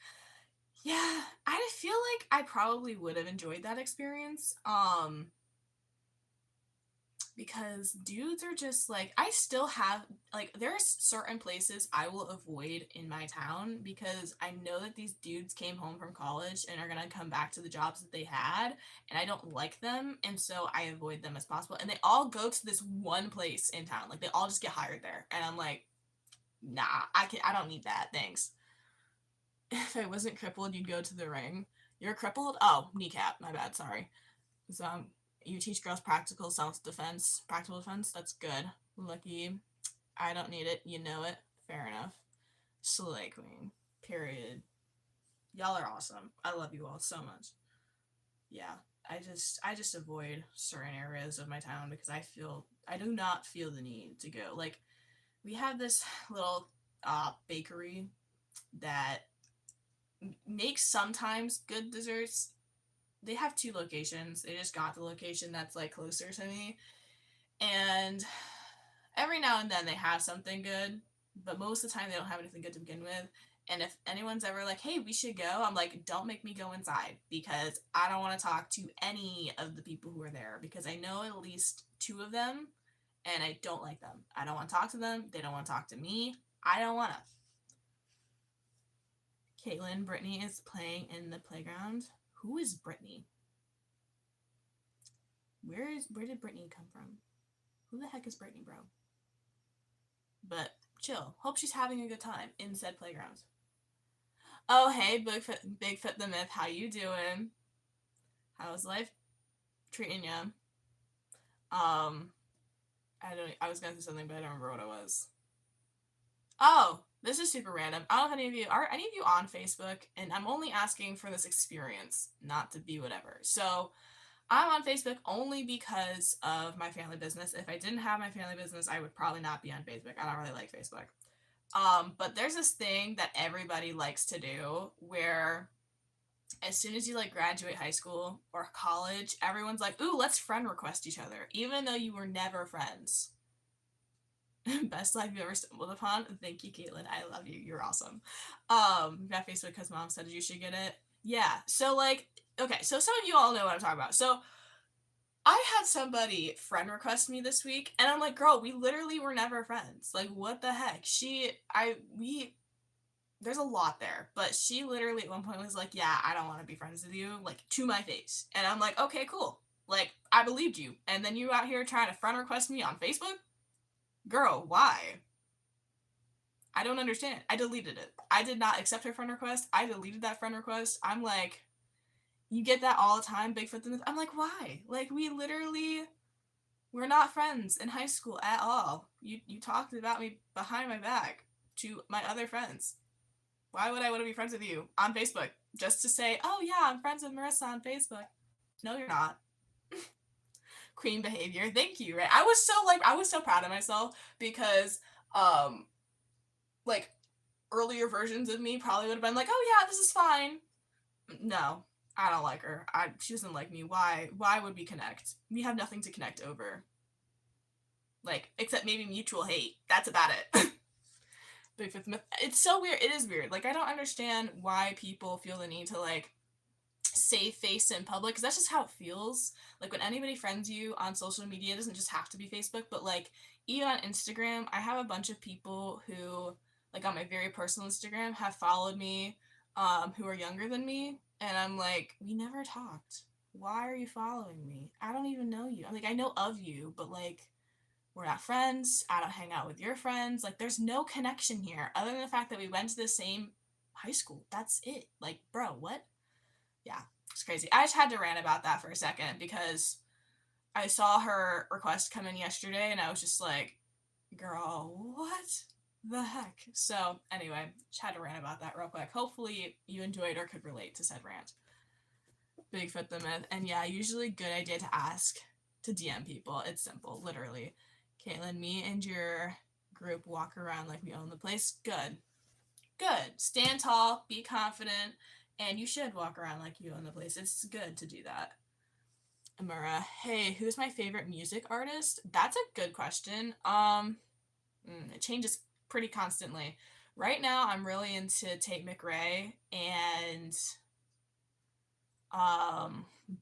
Yeah, I feel like I probably would have enjoyed that experience. Because dudes are just like, I still have, like, there's certain places I will avoid in my town because I know that these dudes came home from college and are gonna come back to the jobs that they had, and I don't like them, and so I avoid them as possible. And they all go to this one place in town, like they all just get hired there, and I'm like, nah, I don't need that, thanks. If I wasn't crippled, you'd go to the ring. You're crippled? Oh, kneecap, my bad, sorry. So you teach girls practical self-defense, practical defense. That's good. Lucky. I don't need it. You know it. Fair enough. Slay queen. Period. Y'all are awesome. I love you all so much. Yeah. I just avoid certain areas of my town because I do not feel the need to go. Like, we have this little bakery that makes sometimes good desserts. They have 2 locations. They just got the location that's like closer to me. And every now and then they have something good, but most of the time they don't have anything good to begin with. And if anyone's ever like, hey, we should go, I'm like, don't make me go inside because I don't want to talk to any of the people who are there because I know at least 2 of them and I don't like them. I don't want to talk to them. They don't want to talk to me. I don't want to. Caitlin, Brittany is playing in the playground. Who is Brittany? Where did Brittany come from? Who the heck is Brittany, bro? But chill. Hope she's having a good time in said playground. Oh, hey, Bigfoot the Myth. How you doing? How's life treating you? I was gonna say something, but I don't remember what it was. Oh, this is super random. I don't know if any of you on Facebook, and I'm only asking for this experience, not to be whatever. So I'm on Facebook only because of my family business. If I didn't have my family business, I would probably not be on Facebook. I don't really like Facebook. But there's this thing that everybody likes to do where as soon as you like graduate high school or college, everyone's like, ooh, let's friend request each other, even though you were never friends. Best life you ever stumbled upon. Thank you, Caitlin. I love you. You're awesome. Got Facebook because mom said you should get it. Yeah. So like, okay. So some of you all know what I'm talking about. So I had somebody friend request me this week, and I'm like, girl, we literally were never friends. Like, what the heck? There's a lot there, but she literally at one point was like, yeah, I don't want to be friends with you, like, to my face. And I'm like, okay, cool. Like, I believed you. And then you out here trying to friend request me on Facebook? Girl, why? I don't understand. I deleted it. I did not accept her friend request. I deleted that friend request. I'm like, you get that all the time, Bigfoot the Myth. I'm like, why? Like, we're not friends in high school at all. You talked about me behind my back to my other friends. Why would I want to be friends with you on Facebook? Just to say, oh yeah, I'm friends with Marissa on Facebook. No, you're not. Queen behavior. Thank you, right? I was so proud of myself because, like, earlier versions of me probably would have been like, oh yeah, this is fine. No, I don't like her. She doesn't like me. Why would we connect? We have nothing to connect over. Like, except maybe mutual hate. That's about it. Big Fifth Myth. It's so weird. It is weird. Like, I don't understand why people feel the need to, like, save face in public, because that's just how it feels. Like, when anybody friends you on social media, it doesn't just have to be Facebook, but, like, even on Instagram, I have a bunch of people who, like, on my very personal Instagram, have followed me, who are younger than me, and I'm like, we never talked. Why are you following me? I don't even know you. I'm like, I know of you, but, like, we're not friends. I don't hang out with your friends. Like, there's no connection here other than the fact that we went to the same high school. That's it. Like, bro, what? Yeah, it's crazy. I just had to rant about that for a second because I saw her request come in yesterday and I was just like, girl, what the heck? So, anyway, just had to rant about that real quick. Hopefully you enjoyed or could relate to said rant. Bigfoot the Myth. And yeah, usually good idea to ask to DM people. It's simple, literally. Caitlin, me and your group walk around like we own the place. Good. Good. Stand tall, be confident, and you should walk around like you own the place. It's good to do that. Amara, hey, who's my favorite music artist? That's a good question. It changes pretty constantly. Right now, I'm really into Tate McRae and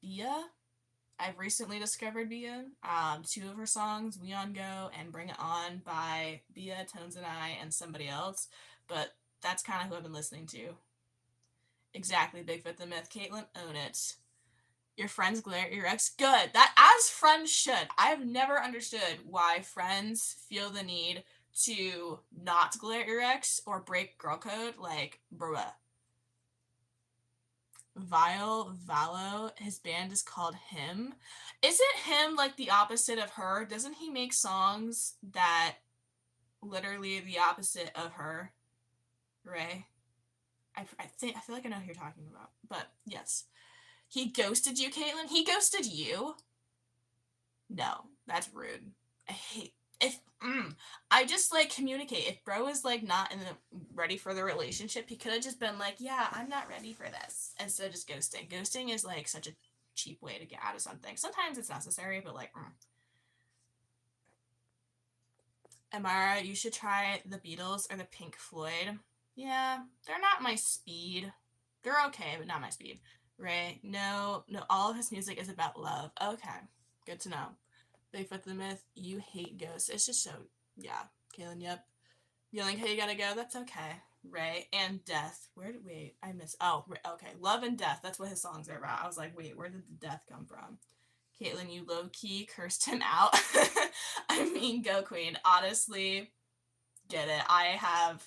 Bia. I've recently discovered Bia. Two of her songs, We On Go and Bring It On by Bia, Tones and I, and somebody else. But that's kind of who I've been listening to. Exactly, Bigfoot the Myth. Caitlin, own it. Your friends glare at your ex. Good. That, as friends should. I've never understood why friends feel the need to not glare at your ex or break girl code. Like, bruh. Valo, his band is called Him. Isn't Him like the opposite of her? Doesn't he make songs that literally the opposite of her? Ray? I feel like I know who you're talking about. But yes. He ghosted you, Caitlin? He ghosted you? No, that's rude. I hate I just like communicate. If bro is like not ready for the relationship, he could have just been like, yeah, I'm not ready for this, instead of just ghosting. Ghosting is like such a cheap way to get out of something. Sometimes it's necessary, but like, Amara, you should try the Beatles or the Pink Floyd. Yeah, they're not my speed. They're okay, but not my speed. Ray, no, all of his music is about love. Okay, good to know. Bigfoot the Myth, you hate ghosts. It's just so, yeah. Kaylin, yep. Yelling, hey, you gotta go. That's okay. Ray, and death. Wait, I missed. Oh, okay. Love and death. That's what his songs are about. I was like, wait, where did the death come from? Caitlin, you low-key cursed him out. I mean, go queen. Honestly, get it. I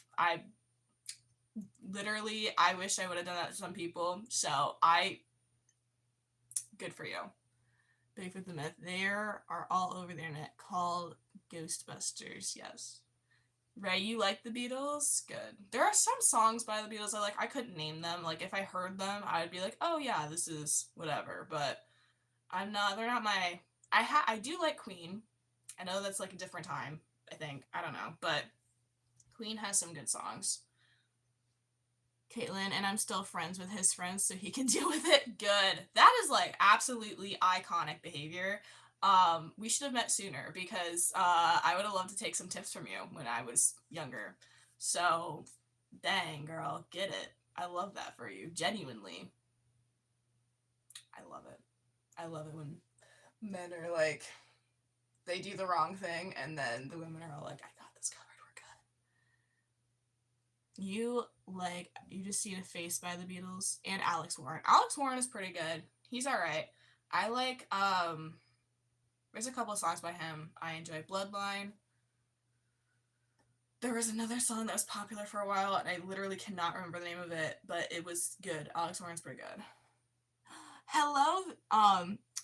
literally, I wish I would have done that to some people. So, good for you. Bigfoot the Myth. They are all over the internet called Ghostbusters. Yes. Ray, you like the Beatles? Good. There are some songs by the Beatles I like. I couldn't name them. Like, if I heard them, I would be like, oh yeah, this is whatever. But they're not my, I do like Queen. I know that's like a different time, I think. I don't know. But Queen has some good songs. Caitlin, and I'm still friends with his friends, so he can deal with it. Good. That is like absolutely iconic behavior. We should have met sooner because I would have loved to take some tips from you when I was younger. So, dang, girl, get it. I love that for you, genuinely. I love it. I love it when men are like, they do the wrong thing, and then the women are all like, I got this covered, we're good. You just see a face by the Beatles and Alex Warren. Alex Warren is pretty good. He's alright. I like, there's a couple of songs by him. I enjoy Bloodline. There was another song that was popular for a while, and I literally cannot remember the name of it, but it was good. Alex Warren's pretty good. Hello,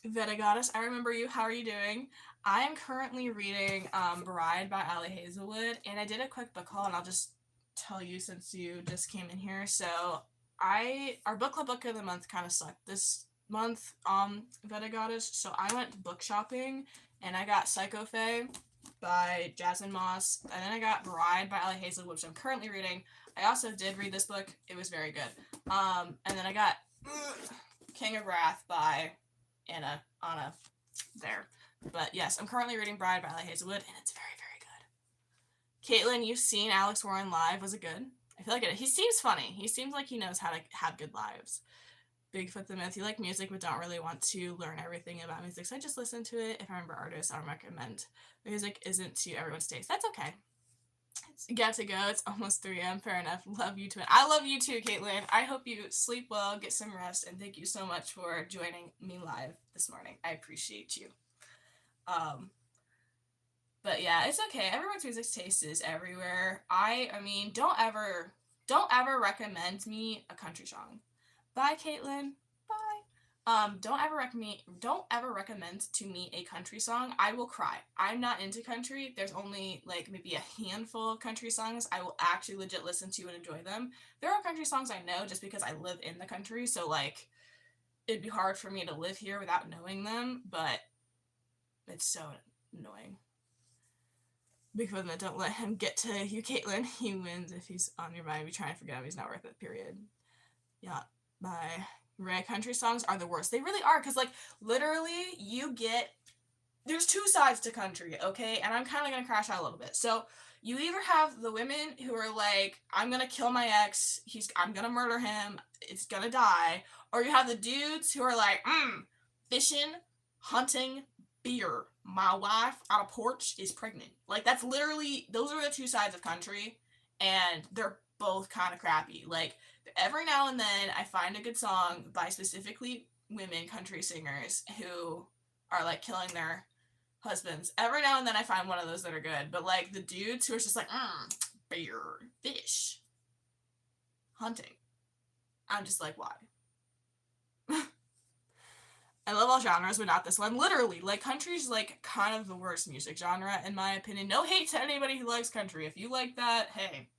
Veta Goddess. I remember you. How are you doing? I am currently reading Bride by Ali Hazelwood, and I did a quick book haul, and I'll just tell you since you just came in here. So our book club book of the month kind of sucked this month Veda Goddess, so I went book shopping and I got Psycho Fae by Jasmine Moss, and then I got Bride by Ellie Hazelwood, which I'm currently reading. I also did read this book. It was very good. And then I got King of Wrath by Anna there. But yes, I'm currently reading Bride by Ellie Hazelwood, and it's very, very good. Caitlin, you've seen Alex Warren live. Was it good? I feel like he seems funny. He seems like he knows how to have good lives. Bigfoot the Myth, you like music but don't really want to learn everything about music, so I just listen to it. If I remember artists, I'll recommend. Music isn't to everyone's taste. That's okay. Got to go. It's almost 3 a.m. Fair enough. Love you too. I love you too, Caitlin. I hope you sleep well, get some rest, and thank you so much for joining me live this morning. I appreciate you. But yeah, it's okay. Everyone's music taste is everywhere. I mean, don't ever recommend me a country song. Bye, Caitlin. Bye. Don't ever recommend to me a country song. I will cry. I'm not into country. There's only like maybe a handful of country songs I will actually legit listen to and enjoy them. There are country songs I know just because I live in the country, so like it'd be hard for me to live here without knowing them, but it's so annoying. Because don't let him get to you, Caitlin. He wins if he's on your mind. We try and forget him. He's not worth it, period. Yeah, bye. Ray, country songs are the worst. They really are, because, like, literally, there's two sides to country, okay? And I'm kind of going to crash out a little bit. So, you either have the women who are like, I'm going to kill my ex, I'm going to murder him, it's going to die. Or you have the dudes who are like, fishing, hunting, beer. My wife on a porch is pregnant. Like, that's literally, those are the two sides of country, and they're both kind of crappy. Like, every now and then I find a good song by specifically women country singers who are like killing their husbands. Every now and then I find one of those that are good, but like the dudes who are just like beer, fish, hunting, I'm just like, why? I love all genres, but not this one. Literally, like, country's like kind of the worst music genre in my opinion. No hate to anybody who likes country. If you like that, hey,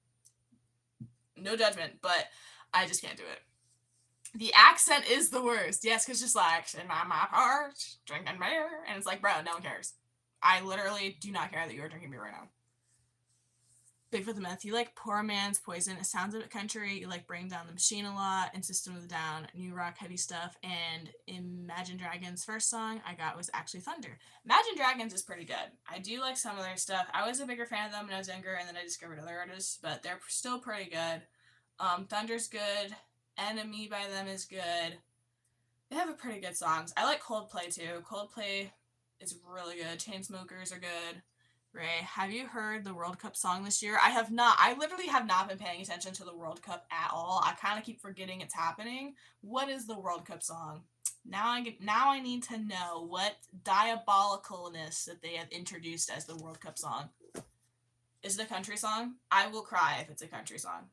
no judgment, but I just can't do it. The accent is the worst. Yes, because just like, in my porch, drinking beer. And it's like, bro, no one cares. I literally do not care that you are drinking beer right now. Bigfoot the Myth, you like Poor Man's Poison. It sounds a bit country. You like Bring Down the Machine a lot, and System of a Down, new rock, heavy stuff. And Imagine Dragons' first song I got was actually Thunder. Imagine Dragons is pretty good. I do like some of their stuff. I was a bigger fan of them when I was younger, and then I discovered other artists, but they're still pretty good. Thunder's good. Enemy by them is good. They have a pretty good songs. I like Coldplay too. Coldplay is really good. Chainsmokers are good. Ray, have you heard the World Cup song this year? I have not. I literally have not been paying attention to the World Cup at all. I kind of keep forgetting it's happening. What is the World Cup song? Now I need to know what diabolicalness that they have introduced as the World Cup song. Is it a country song? I will cry if it's a country song.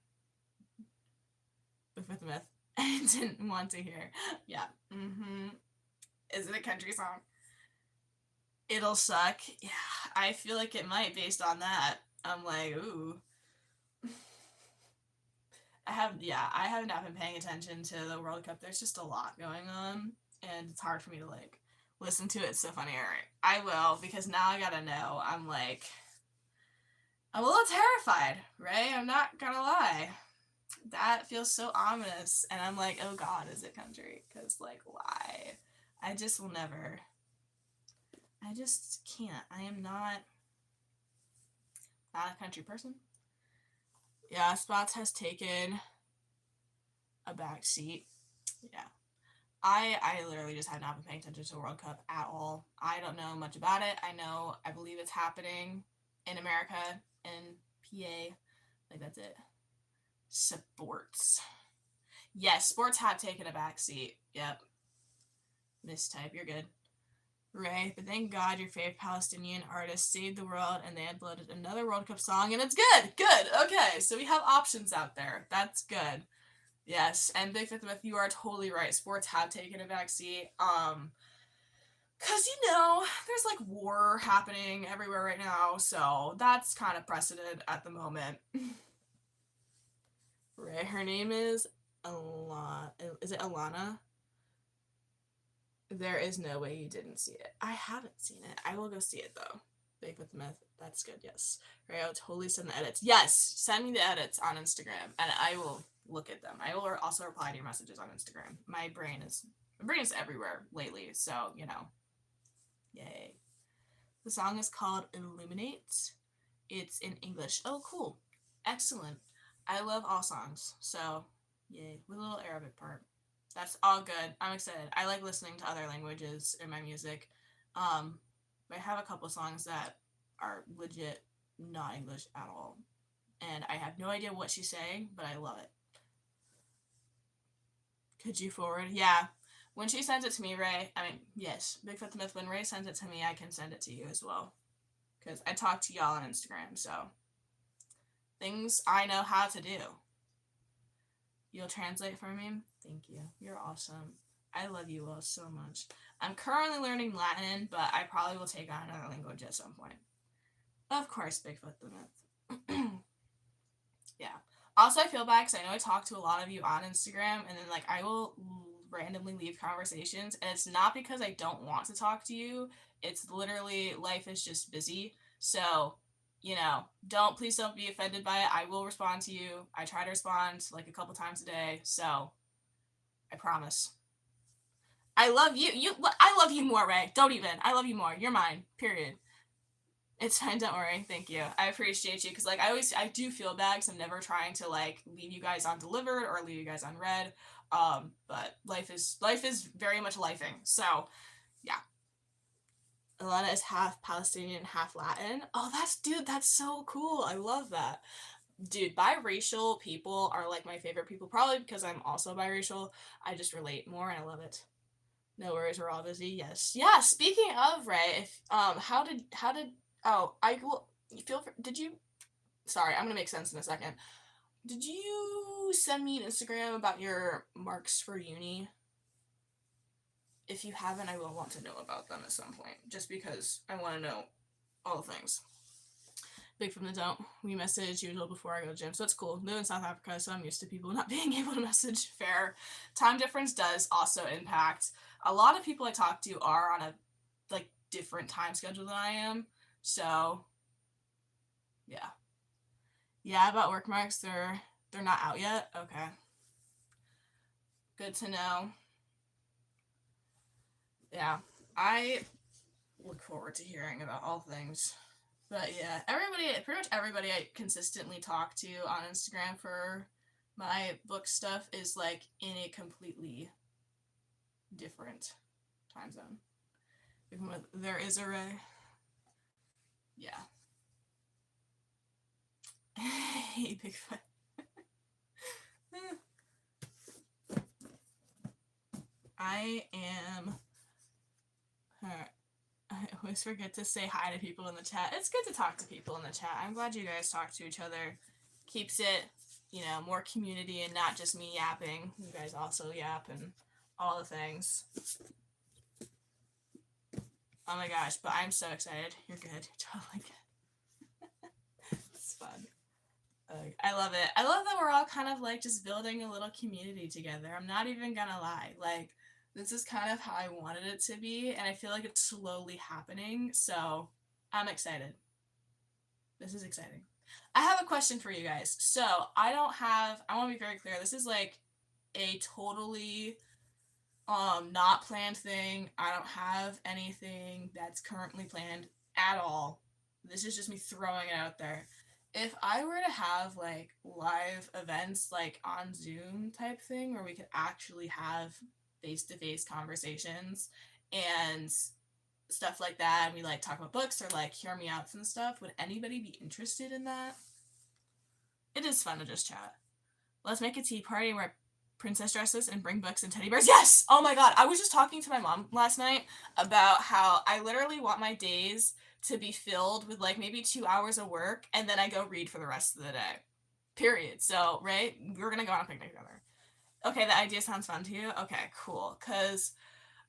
Bigfoot the Myth. I didn't want to hear. Yeah. Is it a country song? It'll suck. Yeah, I feel like it might based on that. I'm like, ooh. I have not been paying attention to the World Cup. There's just a lot going on, and it's hard for me to, like, listen to it. It's so funny. Alright, I will, because now I gotta know. I'm a little terrified, right? I'm not gonna lie. That feels so ominous, and I'm like, oh god, is it country? Because, like, why? I just will never. I just can't. I am not a country person. Yeah, Spots has taken a back seat. Yeah. I literally just have not been paying attention to the World Cup at all. I don't know much about it. I believe it's happening in America, in PA. Like, that's it. Sports. Yes, sports have taken a back seat. Yep. Mistype, you're good. Ray, but thank God your favorite Palestinian artist saved the world and they uploaded another World Cup song and it's good! Good! Okay, so we have options out there. That's good. Yes, and Bigfoot the Myth, you are totally right. Sports have taken a backseat. Because, there's, like, war happening everywhere right now, so that's kind of precedent at the moment. Ray, her name is Alana. Is it Alana? There is no way you didn't see it. I haven't seen it. I will go see it though. Bigfoot the Myth. That's good, yes. Right, I'll totally send the edits. Yes! Send me the edits on Instagram and I will look at them. I will also reply to your messages on Instagram. My brain is everywhere lately, so yay. The song is called Illuminate. It's in English. Oh, cool. Excellent. I love all songs, so yay. With a little Arabic part. That's all good. I'm excited. I like listening to other languages in my music. I have a couple songs that are legit not English at all. And I have no idea what she's saying, but I love it. Could you forward? Yeah. When she sends it to me, Ray, yes, Bigfoot the Myth, when Ray sends it to me, I can send it to you as well. Because I talk to y'all on Instagram, so things I know how to do. You'll translate for me? Thank you. You're awesome. I love you all so much. I'm currently learning Latin, but I probably will take on another language at some point. Of course, Bigfoot the Myth. Yeah. Also, I feel bad because I know I talk to a lot of you on Instagram, and then I will randomly leave conversations, and it's not because I don't want to talk to you. It's literally life is just busy. So, please don't be offended by it. I will respond to you. I try to respond a couple times a day. So, I promise. I love you. I love you more, Ray. Don't even. I love you more. You're mine. Period. It's fine. Don't worry. Thank you. I appreciate you because I do feel bad because I'm never trying to leave you guys undelivered or leave you guys unread. But life is very much lifing. So, yeah. Alana is half Palestinian, half Latin. Oh, that's so cool. I love that. Dude, biracial people are my favorite people, probably because I'm also biracial. I just relate more and I love it. No worries, we're all busy. Yes. Yeah, speaking of, Ray, if sorry, I'm gonna make sense in a second. Did you send me an Instagram about your marks for uni? If you haven't, I will want to know about them at some point, just because I want to know all the things. Big from the don't. We message usually before I go to gym, so it's cool. Live in South Africa, so I'm used to people not being able to message. Fair. Time difference does also impact. A lot of people I talk to are on a different time schedule than I am, so yeah. Yeah, about work marks, they're not out yet. Okay. Good to know. Yeah, I look forward to hearing about all things. But yeah, pretty much everybody I consistently talk to on Instagram for my book stuff is in a completely different time zone. There is a Ray. Yeah. Hey, Bigfoot. I am. I always forget to say hi to people in the chat. It's good to talk to people in the chat. I'm glad you guys talk to each other. Keeps it, more community and not just me yapping. You guys also yap and all the things. Oh my gosh, but I'm so excited. You're good. You're totally good. It's fun. I love it. I love that we're all kind of just building a little community together. I'm not even gonna lie. This is kind of how I wanted it to be, and I feel like it's slowly happening, so I'm excited. This is exciting. I have a question for you guys. So, I want to be very clear, this is a totally not planned thing. I don't have anything that's currently planned at all. This is just me throwing it out there. If I were to have live events on Zoom type thing where we could actually have face-to-face conversations and stuff like that, and we talk about books or hear me outs and stuff, would anybody be interested in that? It is fun to just chat. Let's make a tea party and wear princess dresses and bring books and teddy bears. Yes! Oh my god, I was just talking to my mom last night about how I literally want my days to be filled with maybe 2 hours of work and then I go read for the rest of the day. Period. So, Ray, we're gonna go on a picnic together. Okay, the idea sounds fun to you? Okay, cool. Because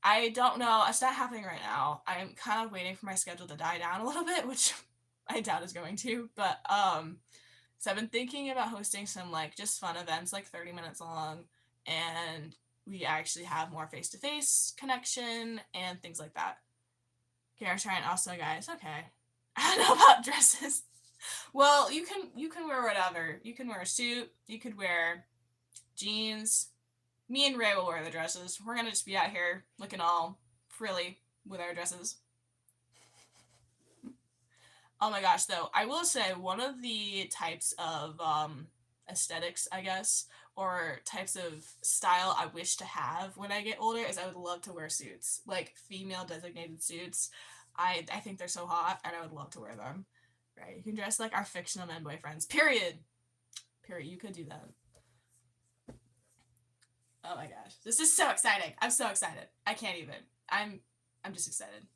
I don't know. It's not happening right now. I'm kind of waiting for my schedule to die down a little bit, which I doubt is going to. But, so I've been thinking about hosting some, just fun events, 30 minutes long. And we actually have more face-to-face connection and things like that. Okay, I'm trying also, guys. Okay. I don't know about dresses. Well, you can wear whatever. You can wear a suit. You could wear jeans. Me and Ray will wear the dresses. We're gonna just be out here looking all frilly with our dresses. Oh my gosh, though, I will say one of the types of aesthetics, I guess, or types of style I wish to have when I get older is I would love to wear suits, like female designated suits. I think they're so hot, and I would love to wear them. Right? You can dress like our fictional men boyfriends. Period. Period. You could do that. Oh my gosh, this is so exciting! I'm so excited. I can't even. I'm just excited.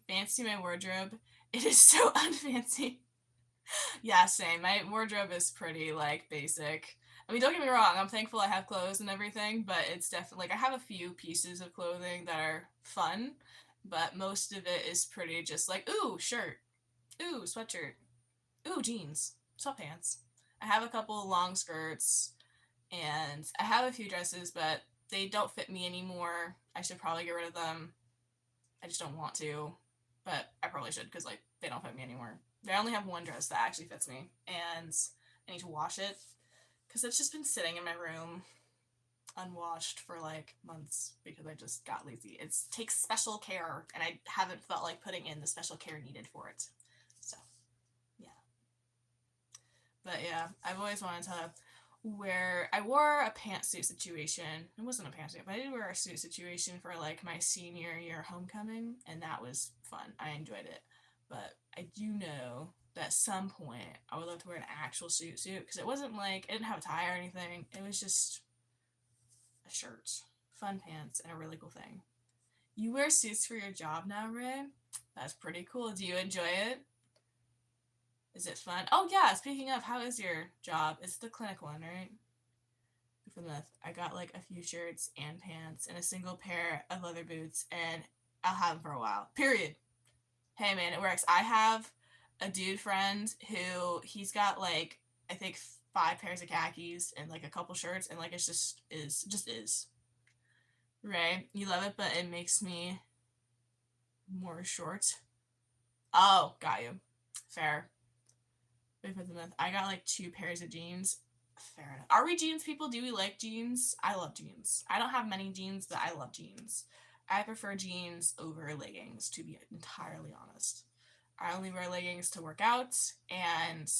Fancy my wardrobe. It is so unfancy. Yeah, same. My wardrobe is pretty, like, basic. I mean, don't get me wrong, I'm thankful I have clothes and everything, but it's definitely, like, I have a few pieces of clothing that are fun, but most of it is pretty just like, ooh, shirt, ooh, sweatshirt, ooh, jeans, sweatpants. I have a couple of long skirts, and I have a few dresses, but they don't fit me anymore. I should probably get rid of them. I just don't want to, but I probably should because, like, they don't fit me anymore. I only have one dress that actually fits me, and I need to wash it because it's just been sitting in my room unwashed for like months because I just got lazy. It takes special care, and I haven't felt like putting in the special care needed for it. So, yeah. But yeah, I've always wanted to wear. I wore a pantsuit situation. It wasn't a pantsuit, but I did wear a suit situation for like my senior year homecoming, and that was fun. I enjoyed it. But I do know that at some point I would love to wear an actual suit because it wasn't like it didn't have a tie or anything. It was just a shirt, fun pants, and a really cool thing. You wear suits for your job now, Ray? That's pretty cool. Do you enjoy it? Is it fun? Oh yeah, speaking of, how is your job? It's the clinic one, right? For the myth, I got like a few shirts and pants and a single pair of leather boots, and I'll have them for a while. Period. Hey man, it works. I have a dude friend who he's got like I think 5 pairs of khakis and like a couple shirts, and like it's just is. Right? You love it, but it makes me more short. Oh, got you. Fair. Wait for the month. I got like 2 pairs of jeans. Fair enough. Are we jeans people? Do we like jeans? I love jeans. I don't have many jeans, but I love jeans. I prefer jeans over leggings, to be entirely honest. I only wear leggings to work out, and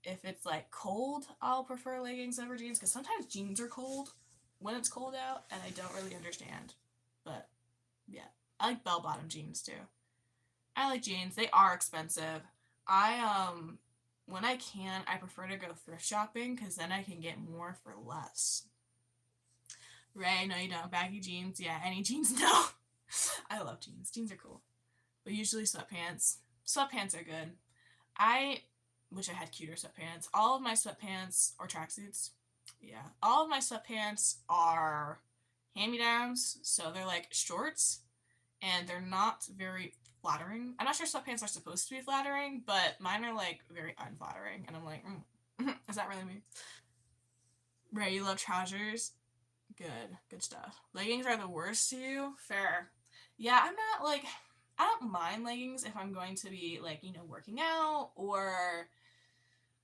if it's like cold, I'll prefer leggings over jeans because sometimes jeans are cold when it's cold out, and I don't really understand. But yeah, I like bell-bottom jeans too. I like jeans. They are expensive. I when I can, I prefer to go thrift shopping because then I can get more for less. Ray, no, you don't. Baggy jeans, yeah. Any jeans, no. I love jeans. Jeans are cool, but usually sweatpants. Sweatpants are good. I wish I had cuter sweatpants. All of my sweatpants or tracksuits, yeah. All of my sweatpants are hand-me-downs, so they're like shorts, and they're not very flattering. I'm not sure sweatpants are supposed to be flattering, but mine are like very unflattering, and I'm like, is that really me? Ray, you love trousers? Good stuff. Leggings are the worst to you? Fair. Yeah, I'm not like, I don't mind leggings if I'm going to be like, working out or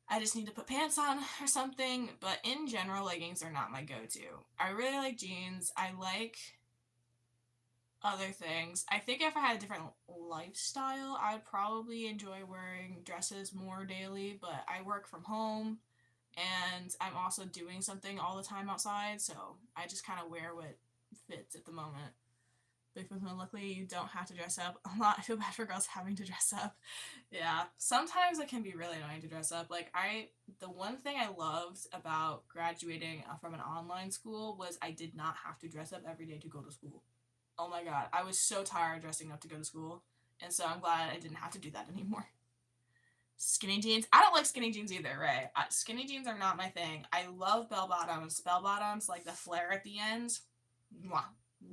I just need to put pants on or something, but in general, leggings are not my go-to. I really like jeans. I like other things. I think if I had a different lifestyle, I'd probably enjoy wearing dresses more daily, but I work from home and I'm also doing something all the time outside, so I just kind of wear what fits at the moment. Because luckily you don't have to dress up a lot. I feel bad for girls having to dress up. Yeah, sometimes it can be really annoying to dress up. Like the one thing I loved about graduating from an online school was I did not have to dress up every day to go to school. Oh my god, I was so tired dressing up to go to school, and so I'm glad I didn't have to do that anymore. Skinny jeans. I don't like skinny jeans either, right? Skinny jeans are not my thing. I love bell bottoms. Bell bottoms, like the flare at the end. Mwah.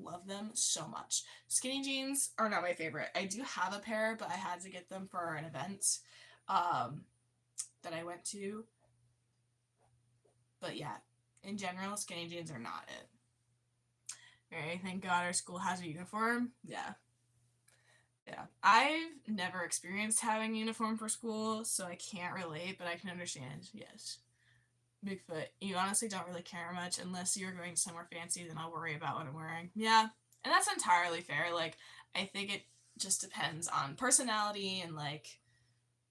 Love them so much. Skinny jeans are not my favorite. I do have a pair, but I had to get them for an event that I went to. But yeah, in general, skinny jeans are not it. Right, thank God our school has a uniform. Yeah. Yeah. I've never experienced having a uniform for school, so I can't relate, but I can understand. Yes. Bigfoot, you honestly don't really care much unless you're going somewhere fancy, then I'll worry about what I'm wearing. Yeah. And that's entirely fair. Like, I think it just depends on personality and, like,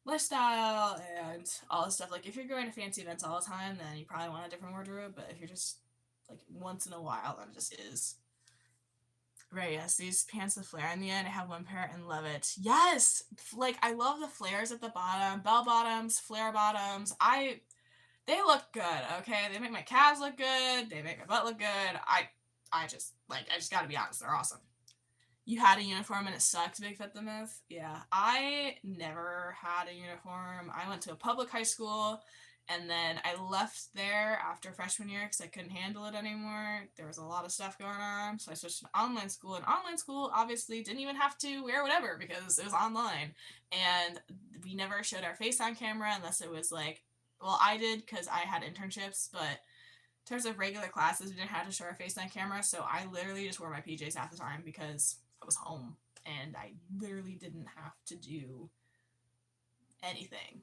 lifestyle and all this stuff. Like, if you're going to fancy events all the time, then you probably want a different wardrobe, but if you're just, like, once in a while, then it just is. Right, yes, these pants with flare in the end. I have one pair and love it. Yes! Like, I love the flares at the bottom. Bell bottoms, flare bottoms. They look good, okay? They make my calves look good. They make my butt look good. I just gotta be honest, they're awesome. You had a uniform and it sucked, Bigfoot the Myth? Yeah, I never had a uniform. I went to a public high school, and then I left there after freshman year because I couldn't handle it anymore. There was a lot of stuff going on, so I switched to online school. And online school, obviously, didn't even have to wear whatever because it was online. And we never showed our face on camera unless it was like, well, I did because I had internships, but in terms of regular classes, we didn't have to show our face on camera, so I literally just wore my PJs half the time because I was home and I literally didn't have to do anything.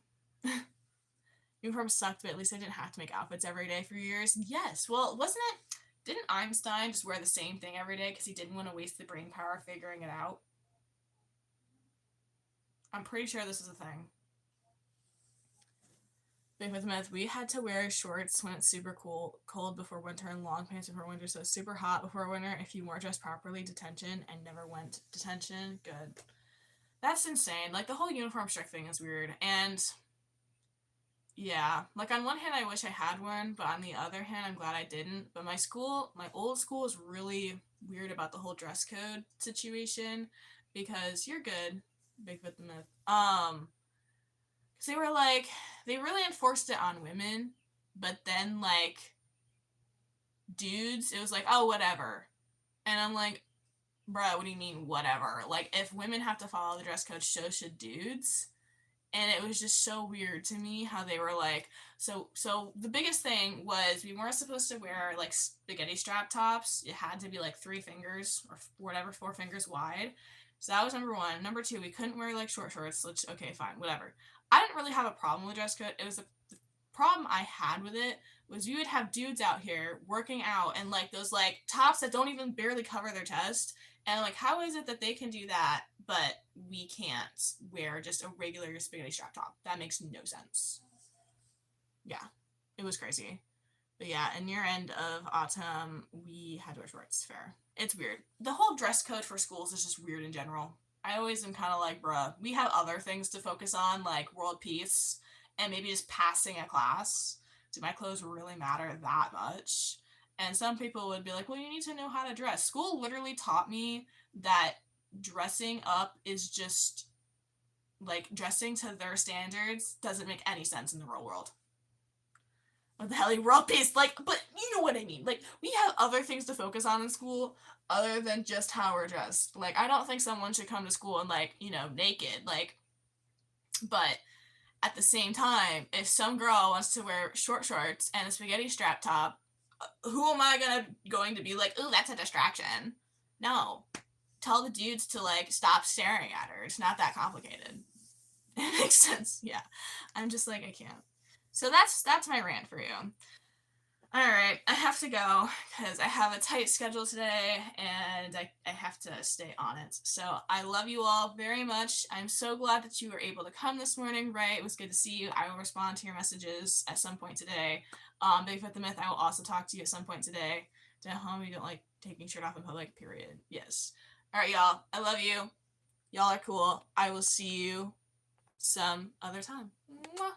Uniform sucked, but at least I didn't have to make outfits every day for years. Yes, well, didn't Einstein just wear the same thing every day because he didn't want to waste the brain power figuring it out? I'm pretty sure this is a thing. With Myth, we had to wear shorts when it's super cold before winter and long pants before winter, so it's super hot before winter. If you weren't dressed properly, detention, and never went detention. Good. That's insane. Like, the whole uniform strict thing is weird. And yeah, like, on one hand, I wish I had one, but on the other hand, I'm glad I didn't. But my old school is really weird about the whole dress code situation because you're good, Bigfoot the Myth. They were like, they really enforced it on women, but then, like, dudes, it was like, oh, whatever. And I'm like, bruh, what do you mean, whatever? Like, if women have to follow the dress code, so should dudes. And it was just so weird to me how they were like, so the biggest thing was we weren't supposed to wear, like, spaghetti strap tops. It had to be, like, 3 fingers or whatever, 4 fingers wide. So that was number 1. Number 2, we couldn't wear, like, short shorts, which, okay, fine, whatever. I didn't really have a problem with dress code. It was the problem I had with it was you would have dudes out here working out and, like, those, like, tops that don't even barely cover their chest. And, like, how is it that they can do that, but we can't wear just a regular spaghetti strap top? That makes no sense. Yeah, it was crazy. But yeah, in year end of autumn, we had to wear shorts. Fair. It's weird. The whole dress code for schools is just weird in general. I always am kind of like, bruh, we have other things to focus on, like world peace and maybe just passing a class. Do my clothes really matter that much? And some people would be like, well, you need to know how to dress. School literally taught me that dressing up is just, like, dressing to their standards doesn't make any sense in the real world. What the hell, world peace? Like, but you know what I mean. Like, we have other things to focus on in school other than just how we're dressed. Like, I don't think someone should come to school and, like, you know, naked. Like, but at the same time, if some girl wants to wear short shorts and a spaghetti strap top, who am I going to be like, ooh, that's a distraction? No. Tell the dudes to, like, stop staring at her. It's not that complicated. It makes sense. Yeah. I'm just like, I can't. So that's my rant for you. Alright, I have to go because I have a tight schedule today and I have to stay on it. So I love you all very much. I'm so glad that you were able to come this morning, right? It was good to see you. I will respond to your messages at some point today. Bigfoot the Myth, I will also talk to you at some point today. At home, you don't like taking shirt off in public, period. Yes. Alright, y'all. I love you. Y'all are cool. I will see you some other time. Mwah.